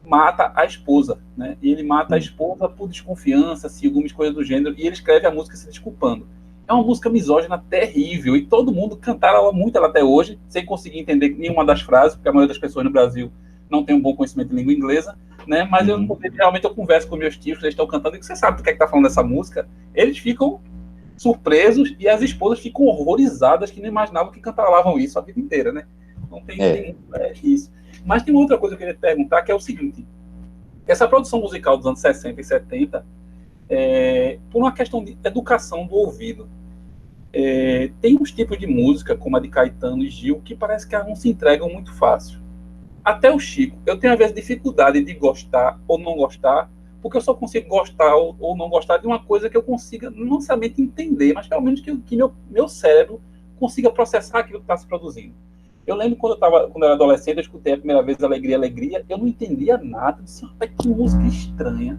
mata a esposa, né? E ele mata a esposa por desconfiança, ciúmes, coisas do gênero, e ele escreve a música se desculpando. É uma música misógina terrível, e todo mundo cantaram muito ela até hoje, sem conseguir entender nenhuma das frases, porque a maioria das pessoas no Brasil não tem um bom conhecimento de língua inglesa, né? Mas realmente eu converso com meus tios, que eles estão cantando, e que você sabe do que é que tá falando dessa música, eles ficam surpresos, e as esposas ficam horrorizadas, que não imaginavam que cantavam isso a vida inteira, né? Não tem isso. Mas tem uma outra coisa que eu queria te perguntar, que é o seguinte: essa produção musical dos anos 60 e 70, por uma questão de educação do ouvido, Tem uns tipos de música, como a de Caetano e Gil, que parece que não se entregam muito fácil. Até o Chico, eu tenho às vezes dificuldade de gostar ou não gostar, porque eu só consigo gostar ou não gostar de uma coisa que eu consiga não necessariamente entender, mas pelo menos que meu cérebro consiga processar aquilo que está se produzindo. Eu lembro quando eu era adolescente, eu escutei a primeira vez Alegria, Alegria, eu não entendia nada, eu disse, que música estranha.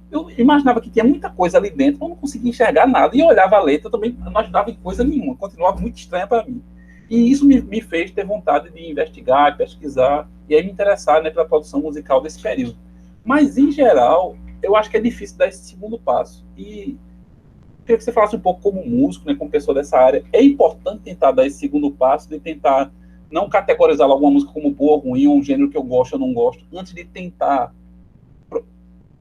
Eu imaginava que tinha muita coisa ali dentro, eu não conseguia enxergar nada, e eu olhava a letra, eu também não ajudava em coisa nenhuma, continuava muito estranha para mim. E isso me fez ter vontade de investigar, pesquisar, e aí me interessar, né, pela produção musical desse período. Mas, em geral, eu acho que é difícil dar esse segundo passo. E queria que você falasse um pouco como músico, né, como pessoa dessa área. É importante tentar dar esse segundo passo, de tentar não categorizar alguma música como boa ou ruim, ou um gênero que eu gosto ou não gosto, antes de tentar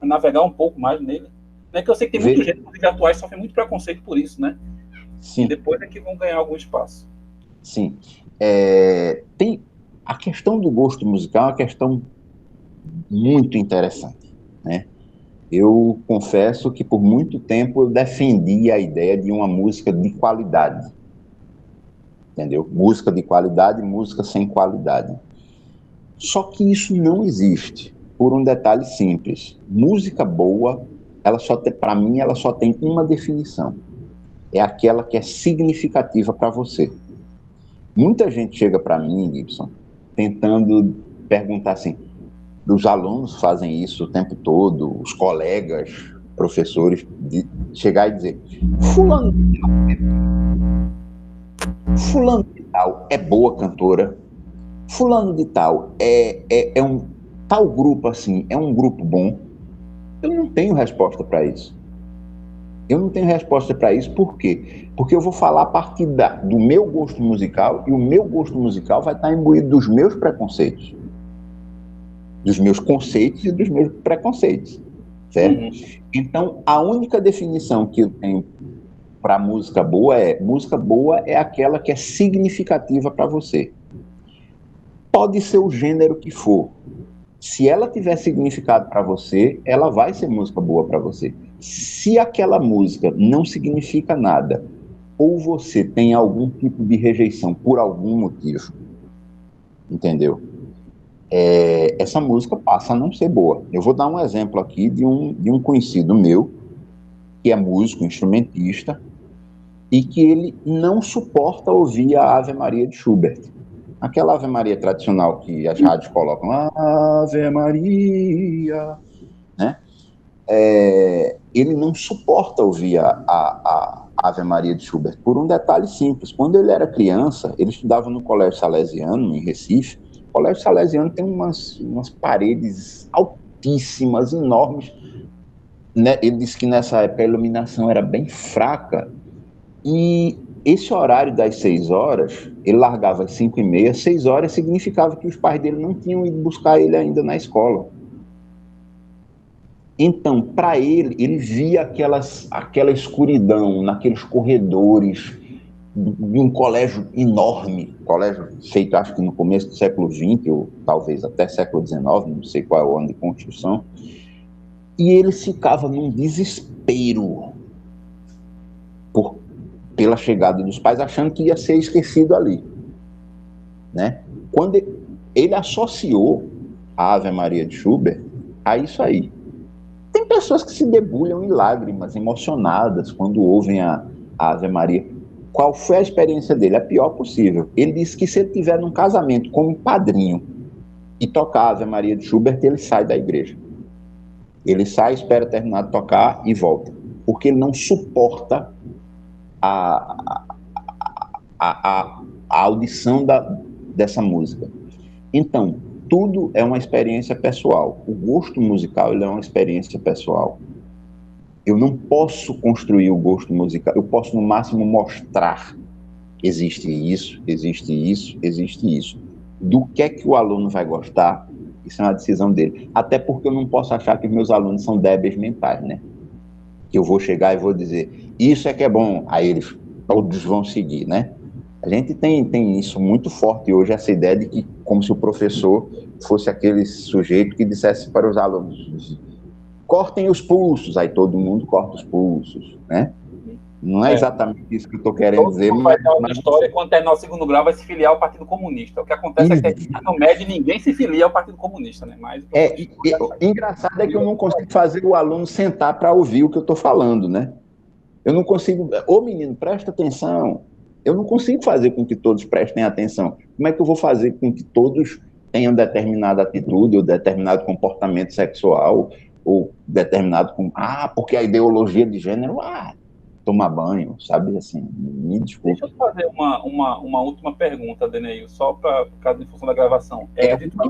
navegar um pouco mais nele. Né, que eu sei que tem muitos gêneros atuais que sofrem muito preconceito por isso, né? Sim. E depois é que vão ganhar algum espaço. Sim. Tem a questão do gosto musical, é uma questão muito interessante, né? Eu confesso que por muito tempo eu defendi a ideia de uma música de qualidade, entendeu? Música de qualidade, música sem qualidade. Só que isso não existe, por um detalhe simples. Música boa, para mim, ela só tem uma definição. É aquela que é significativa para você. Muita gente chega para mim, Gibson, tentando perguntar assim, os alunos fazem isso o tempo todo, os colegas, professores, chegar e dizer, fulano de tal é boa cantora, fulano de tal é um tal grupo assim, é um grupo bom. Eu não tenho resposta para isso. Eu não tenho resposta para isso, por quê? Porque eu vou falar a partir do meu gosto musical, e o meu gosto musical vai estar imbuído dos meus preconceitos. Dos meus conceitos e dos meus preconceitos, certo? Uhum. Então, a única definição que eu tenho para música boa é aquela que é significativa para você. Pode ser o gênero que for. Se ela tiver significado para você, ela vai ser música boa para você. Se aquela música não significa nada, ou você tem algum tipo de rejeição por algum motivo, entendeu? Essa música passa a não ser boa. Eu vou dar um exemplo aqui de um conhecido meu, que é músico, instrumentista, e que ele não suporta ouvir a Ave Maria de Schubert. Aquela Ave Maria tradicional que as rádios colocam, Ave Maria, né? Ele não suporta ouvir a Ave Maria de Schubert, por um detalhe simples. Quando ele era criança, ele estudava no Colégio Salesiano, em Recife. O Colégio Salesiano tem umas paredes altíssimas, enormes. Né? Ele disse que nessa época a iluminação era bem fraca, e esse horário das 6 horas, ele largava às 5h30, 6 horas significava que os pais dele não tinham ido buscar ele ainda na escola. Então, para ele via aquela escuridão naqueles corredores de um colégio enorme, colégio feito acho que no começo do século XX, ou talvez até século XIX, não sei qual é o ano de construção, e ele ficava num desespero pela chegada dos pais, achando que ia ser esquecido ali, né? Quando ele associou a Ave Maria de Schubert a isso aí. Tem pessoas que se debulham em lágrimas, emocionadas, quando ouvem a Ave Maria. Qual foi a experiência dele? A pior possível. Ele disse que se ele estiver num casamento como padrinho e tocar a Ave Maria de Schubert, ele sai da igreja. Ele sai, espera terminar de tocar e volta. Porque ele não suporta a audição dessa música. Então, tudo é uma experiência pessoal. O gosto musical ele é uma experiência pessoal. Eu não posso construir o gosto musical, eu posso no máximo mostrar. Existe isso, existe isso, existe isso. Do que é que o aluno vai gostar, isso é uma decisão dele. Até porque eu não posso achar que os meus alunos são débeis mentais, né? Que eu vou chegar e vou dizer, isso é que é bom, aí eles todos vão seguir, né? A gente tem isso muito forte hoje, essa ideia de que, como se o professor fosse aquele sujeito que dissesse para os alunos, cortem os pulsos, aí todo mundo corta os pulsos, né? Não é exatamente isso que eu estou querendo Todo dizer, mundo vai ter uma história, quando terminar o segundo grau, vai se filiar ao Partido Comunista. O que acontece é que no médio ninguém se filia ao Partido Comunista, né? Mas engraçado é que eu não consigo fazer o aluno sentar para ouvir o que eu estou falando, né? Eu não consigo. Ô, menino, presta atenção. Eu não consigo fazer com que todos prestem atenção. Como é que eu vou fazer com que todos tenham determinada atitude ou determinado comportamento sexual ou determinado com... porque a ideologia de gênero... tomar banho, sabe? Assim, me desculpe. Deixa eu fazer uma última pergunta, Deneil, só para caso em função da gravação.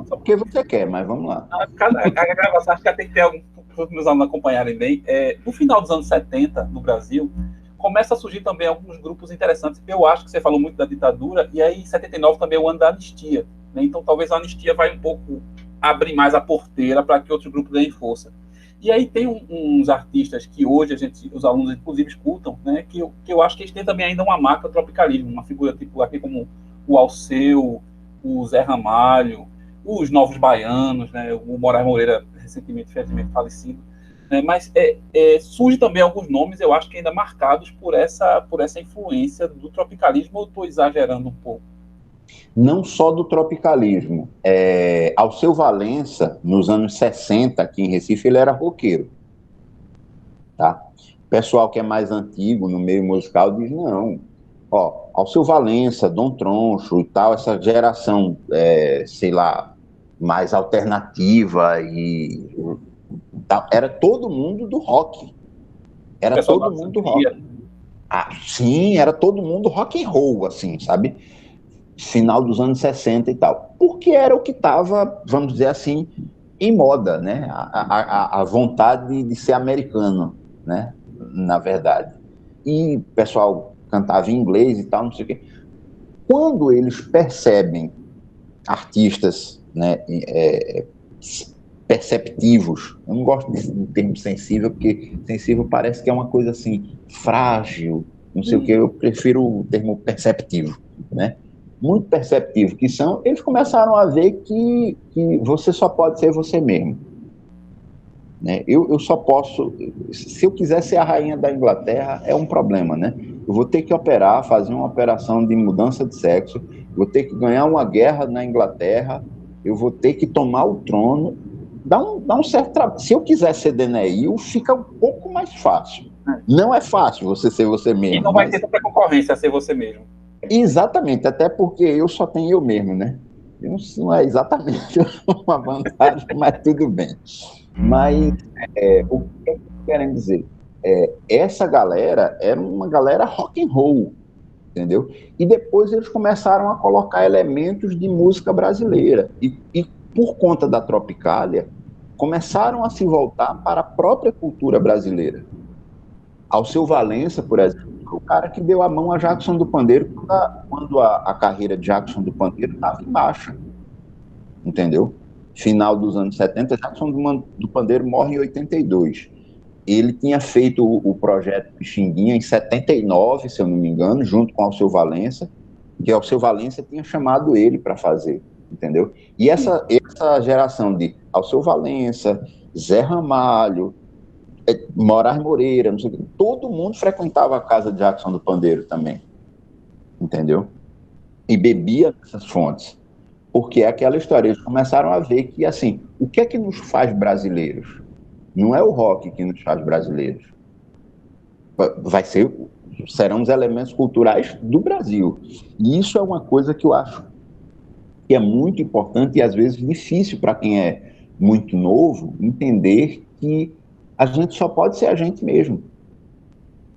Porque você quer, mas vamos lá. A gravação, acho que tem que ter algum para os meus alunos acompanharem bem. No final dos anos 70, no Brasil, começa a surgir também alguns grupos interessantes. Eu acho que você falou muito da ditadura, e aí em 79 também é o ano da anistia. Né? Então talvez a anistia vai um pouco abrir mais a porteira para que outros grupos ganhem força. E aí tem uns artistas que hoje os alunos inclusive escutam, né, que eu acho que eles têm também ainda uma marca tropicalismo, uma figura tipo aqui como o Alceu, o Zé Ramalho, os Novos Baianos, né, o Moraes Moreira, recentemente, infelizmente, falecido. Né, mas surge também alguns nomes, eu acho que ainda marcados por essa influência do tropicalismo, ou estou exagerando um pouco? Não só do tropicalismo. Alceu Valença, nos anos 60, aqui em Recife, ele era roqueiro. Tá? O pessoal que é mais antigo no meio musical diz, não, Alceu Valença, Dom Troncho e tal, essa geração, sei lá, mais alternativa e tal, era todo mundo do rock. Era todo mundo do rock. Sim, era todo mundo rock and roll, assim, sabe? Final dos anos 60 e tal. Porque era o que estava, vamos dizer assim, em moda, né? A vontade de ser americano, né? Na verdade. E o pessoal cantava em inglês e tal, não sei o quê. Quando eles percebem artistas, né, perceptivos, eu não gosto do termo sensível, porque sensível parece que é uma coisa assim, frágil, não sei o quê, eu prefiro o termo perceptivo, né? Muito perceptivo que são, eles começaram a ver que você só pode ser você mesmo. Né? Eu só posso... Se eu quiser ser a rainha da Inglaterra, é um problema, né? Eu vou ter que operar, fazer uma operação de mudança de sexo, vou ter que ganhar uma guerra na Inglaterra, eu vou ter que tomar o trono. Dá um certo trabalho. Se eu quiser ser Deneil, fica um pouco mais fácil. Não é fácil você ser você mesmo. E não vai ter tanta concorrência a ser você mesmo. Exatamente, até porque eu só tenho eu mesmo, né? Isso não é exatamente uma vantagem, mas tudo bem. Mas o que eu estou querendo dizer? Essa galera era uma galera rock and roll, entendeu? E depois eles começaram a colocar elementos de música brasileira. E por conta da Tropicália, começaram a se voltar para a própria cultura brasileira. Alceu Valença, por exemplo, o cara que deu a mão a Jackson do Pandeiro quando a carreira de Jackson do Pandeiro estava em baixa, entendeu? Final dos anos 70, Jackson do Pandeiro morre em 82. Ele tinha feito o projeto Pixinguinha em 79, se eu não me engano, junto com Alceu Valença, que Alceu Valença tinha chamado ele para fazer, entendeu? E essa geração de Alceu Valença, Zé Ramalho, Moraes Moreira, não sei o que, todo mundo frequentava a casa de Jackson do Pandeiro também, entendeu? E bebia nessas fontes, porque é aquela história, eles começaram a ver que, assim, o que é que nos faz brasileiros? Não é o rock que nos faz brasileiros, serão os elementos culturais do Brasil, e isso é uma coisa que eu acho que é muito importante e às vezes difícil para quem é muito novo entender que a gente só pode ser a gente mesmo.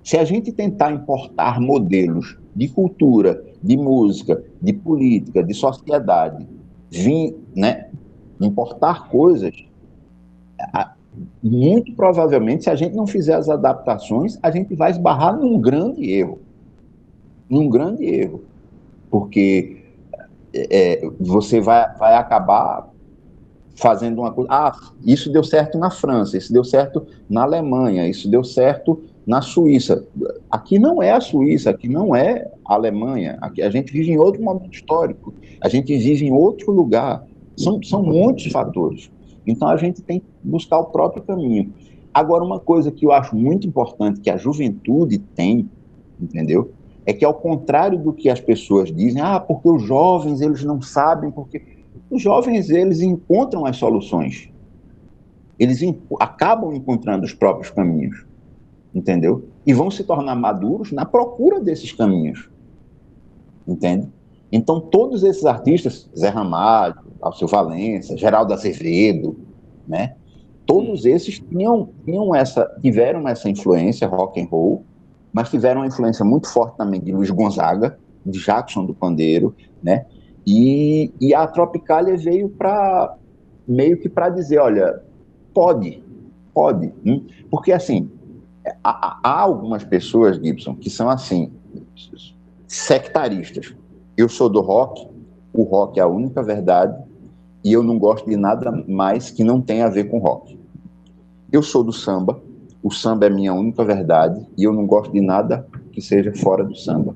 Se a gente tentar importar modelos de cultura, de música, de política, de sociedade, né, importar coisas, muito provavelmente, se a gente não fizer as adaptações, a gente vai esbarrar num grande erro. Num grande erro. Porque você vai acabar fazendo uma coisa, isso deu certo na França, isso deu certo na Alemanha, isso deu certo na Suíça. Aqui não é a Suíça, aqui não é a Alemanha, aqui a gente vive em outro momento histórico, a gente vive em outro lugar, são muitos fatores. Então a gente tem que buscar o próprio caminho. Agora, uma coisa que eu acho muito importante que a juventude tem, entendeu? É que ao contrário do que as pessoas dizem, porque os jovens, eles não sabem, porque os jovens, eles encontram as soluções, eles acabam encontrando os próprios caminhos, entendeu? E vão se tornar maduros na procura desses caminhos, entende? Então, todos esses artistas, Zé Ramalho, Alceu Valença, Geraldo Azevedo, né? Todos esses tiveram essa influência rock and roll, mas tiveram uma influência muito forte também de Luiz Gonzaga, de Jackson do Pandeiro, né? E a Tropicália veio para meio que para dizer, olha, pode, porque assim, há algumas pessoas, Gibson, que são assim, sectaristas. Eu sou do rock, o rock é a única verdade, e eu não gosto de nada mais que não tenha a ver com rock. Eu sou do samba, o samba é minha única verdade, e eu não gosto de nada que seja fora do samba.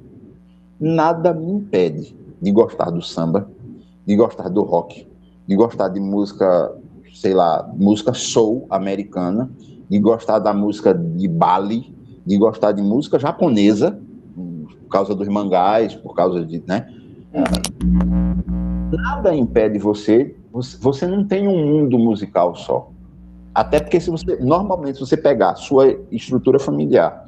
Nada me impede de gostar do samba, de gostar do rock, de gostar de música, sei lá, música soul americana, de gostar da música de Bali, de gostar de música japonesa, por causa dos mangás, por causa de, né? Nada impede você não tem um mundo musical só. Até porque normalmente, se você pegar a sua estrutura familiar,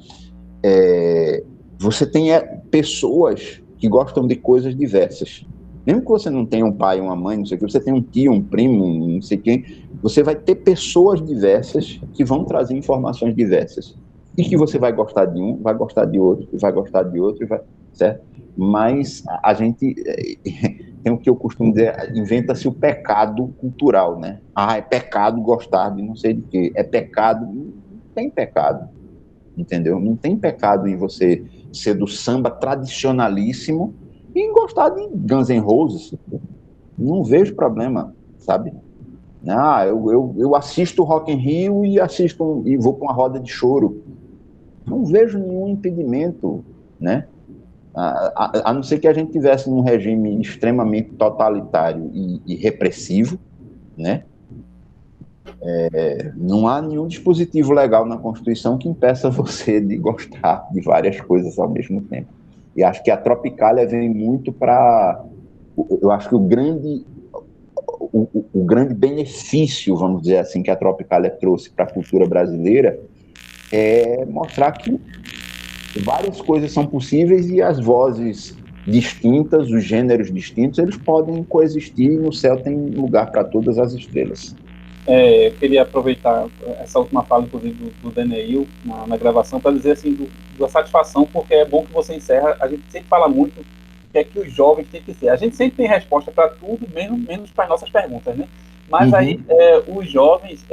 você tem pessoas que gostam de coisas diversas. Mesmo que você não tenha um pai, uma mãe, não sei o que, você tem um tio, um primo, não sei quem, você vai ter pessoas diversas que vão trazer informações diversas. E que você vai gostar de um, vai gostar de outro, vai gostar de outro, certo? Mas a gente tem o que eu costumo dizer, inventa-se o pecado cultural, né? É pecado gostar de não sei de quê. É pecado, não tem pecado, entendeu? Não tem pecado em você ser do samba tradicionalíssimo e gostar de Guns N' Roses. Não vejo problema, sabe? Eu assisto Rock in Rio e vou para uma roda de choro. Não vejo nenhum impedimento, né? A não ser que a gente tivesse num regime extremamente totalitário e repressivo, né? Não há nenhum dispositivo legal na Constituição que impeça você de gostar de várias coisas ao mesmo tempo. E acho que a Tropicália vem muito para... Eu acho que o grande benefício, vamos dizer assim, que a Tropicália trouxe para a cultura brasileira é mostrar que várias coisas são possíveis e as vozes distintas, os gêneros distintos, eles podem coexistir e no céu tem lugar para todas as estrelas. Eu queria aproveitar essa última fala, inclusive, do Deneil na gravação, para dizer assim, da satisfação, porque é bom que você encerra. A gente sempre fala muito que é que os jovens têm que ser. A gente sempre tem resposta para tudo, menos para as nossas perguntas, né? Mas aí os jovens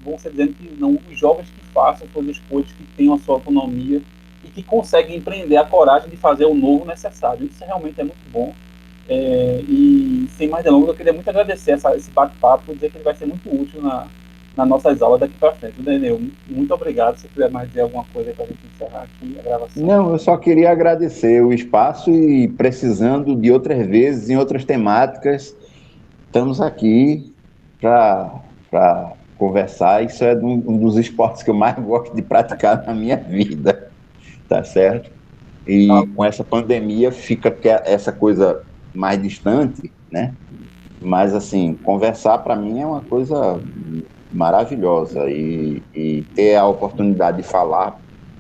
vão ser dizendo que não, os jovens que façam suas escolhas, que tenham a sua autonomia e que conseguem empreender a coragem de fazer o novo necessário. Isso realmente é muito bom. E sem mais delongas, eu queria muito agradecer esse bate-papo, dizer que ele vai ser muito útil nas nossas aulas daqui para frente. Daniel, muito obrigado. Se quiser mais dizer alguma coisa para a gente encerrar aqui a gravação. Não, eu só queria agradecer o espaço e precisando de outras vezes, em outras temáticas, estamos aqui para conversar. Isso é um dos esportes que eu mais gosto de praticar na minha vida, tá certo? E com essa pandemia fica essa coisa mais distante, né? Mas, assim, conversar para mim é uma coisa maravilhosa e ter a oportunidade de falar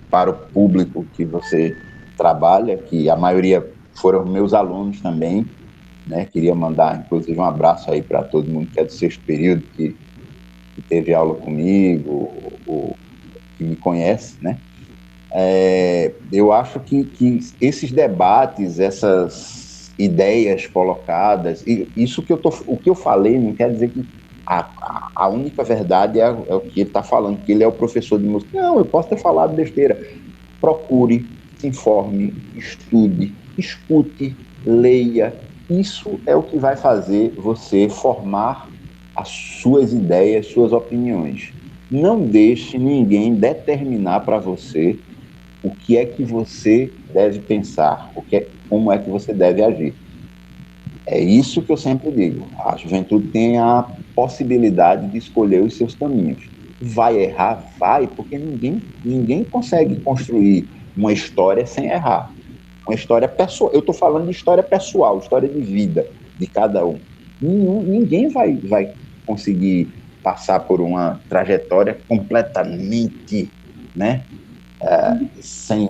para o público que você trabalha, que a maioria foram meus alunos também, né? Queria mandar, inclusive, um abraço aí para todo mundo que é do sexto período, que teve aula comigo, ou que me conhece, né? Eu acho que esses debates, essas ideias colocadas, isso o que eu falei não quer dizer que a única verdade é o que ele está falando, que ele é o professor de música. Não, eu posso ter falado besteira. Procure, se informe, estude, escute, leia. Isso é o que vai fazer você formar as suas ideias, suas opiniões. Não deixe ninguém determinar para você o que é que você deve pensar, como é que você deve agir. É isso que eu sempre digo. A juventude tem a possibilidade de escolher os seus caminhos. Vai errar? Vai, porque ninguém consegue construir uma história sem errar. Uma história pessoal. Eu estou falando de história pessoal, história de vida de cada um. Ninguém vai conseguir passar por uma trajetória completamente, né, sem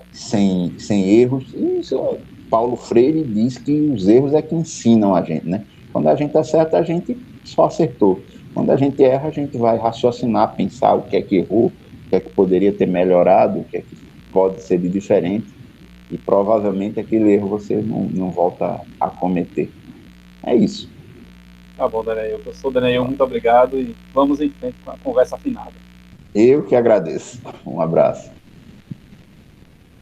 erros. Isso, Paulo Freire diz que os erros é que ensinam a gente, né? Quando a gente acerta, a gente só acertou. Quando a gente erra, a gente vai raciocinar, pensar o que é que errou, o que é que poderia ter melhorado, o que é que pode ser de diferente, e provavelmente aquele erro você não volta a cometer. É isso. Tá bom, Daniel. Professor Daniel, muito obrigado e vamos em frente com a conversa afinada. Eu que agradeço. Um abraço.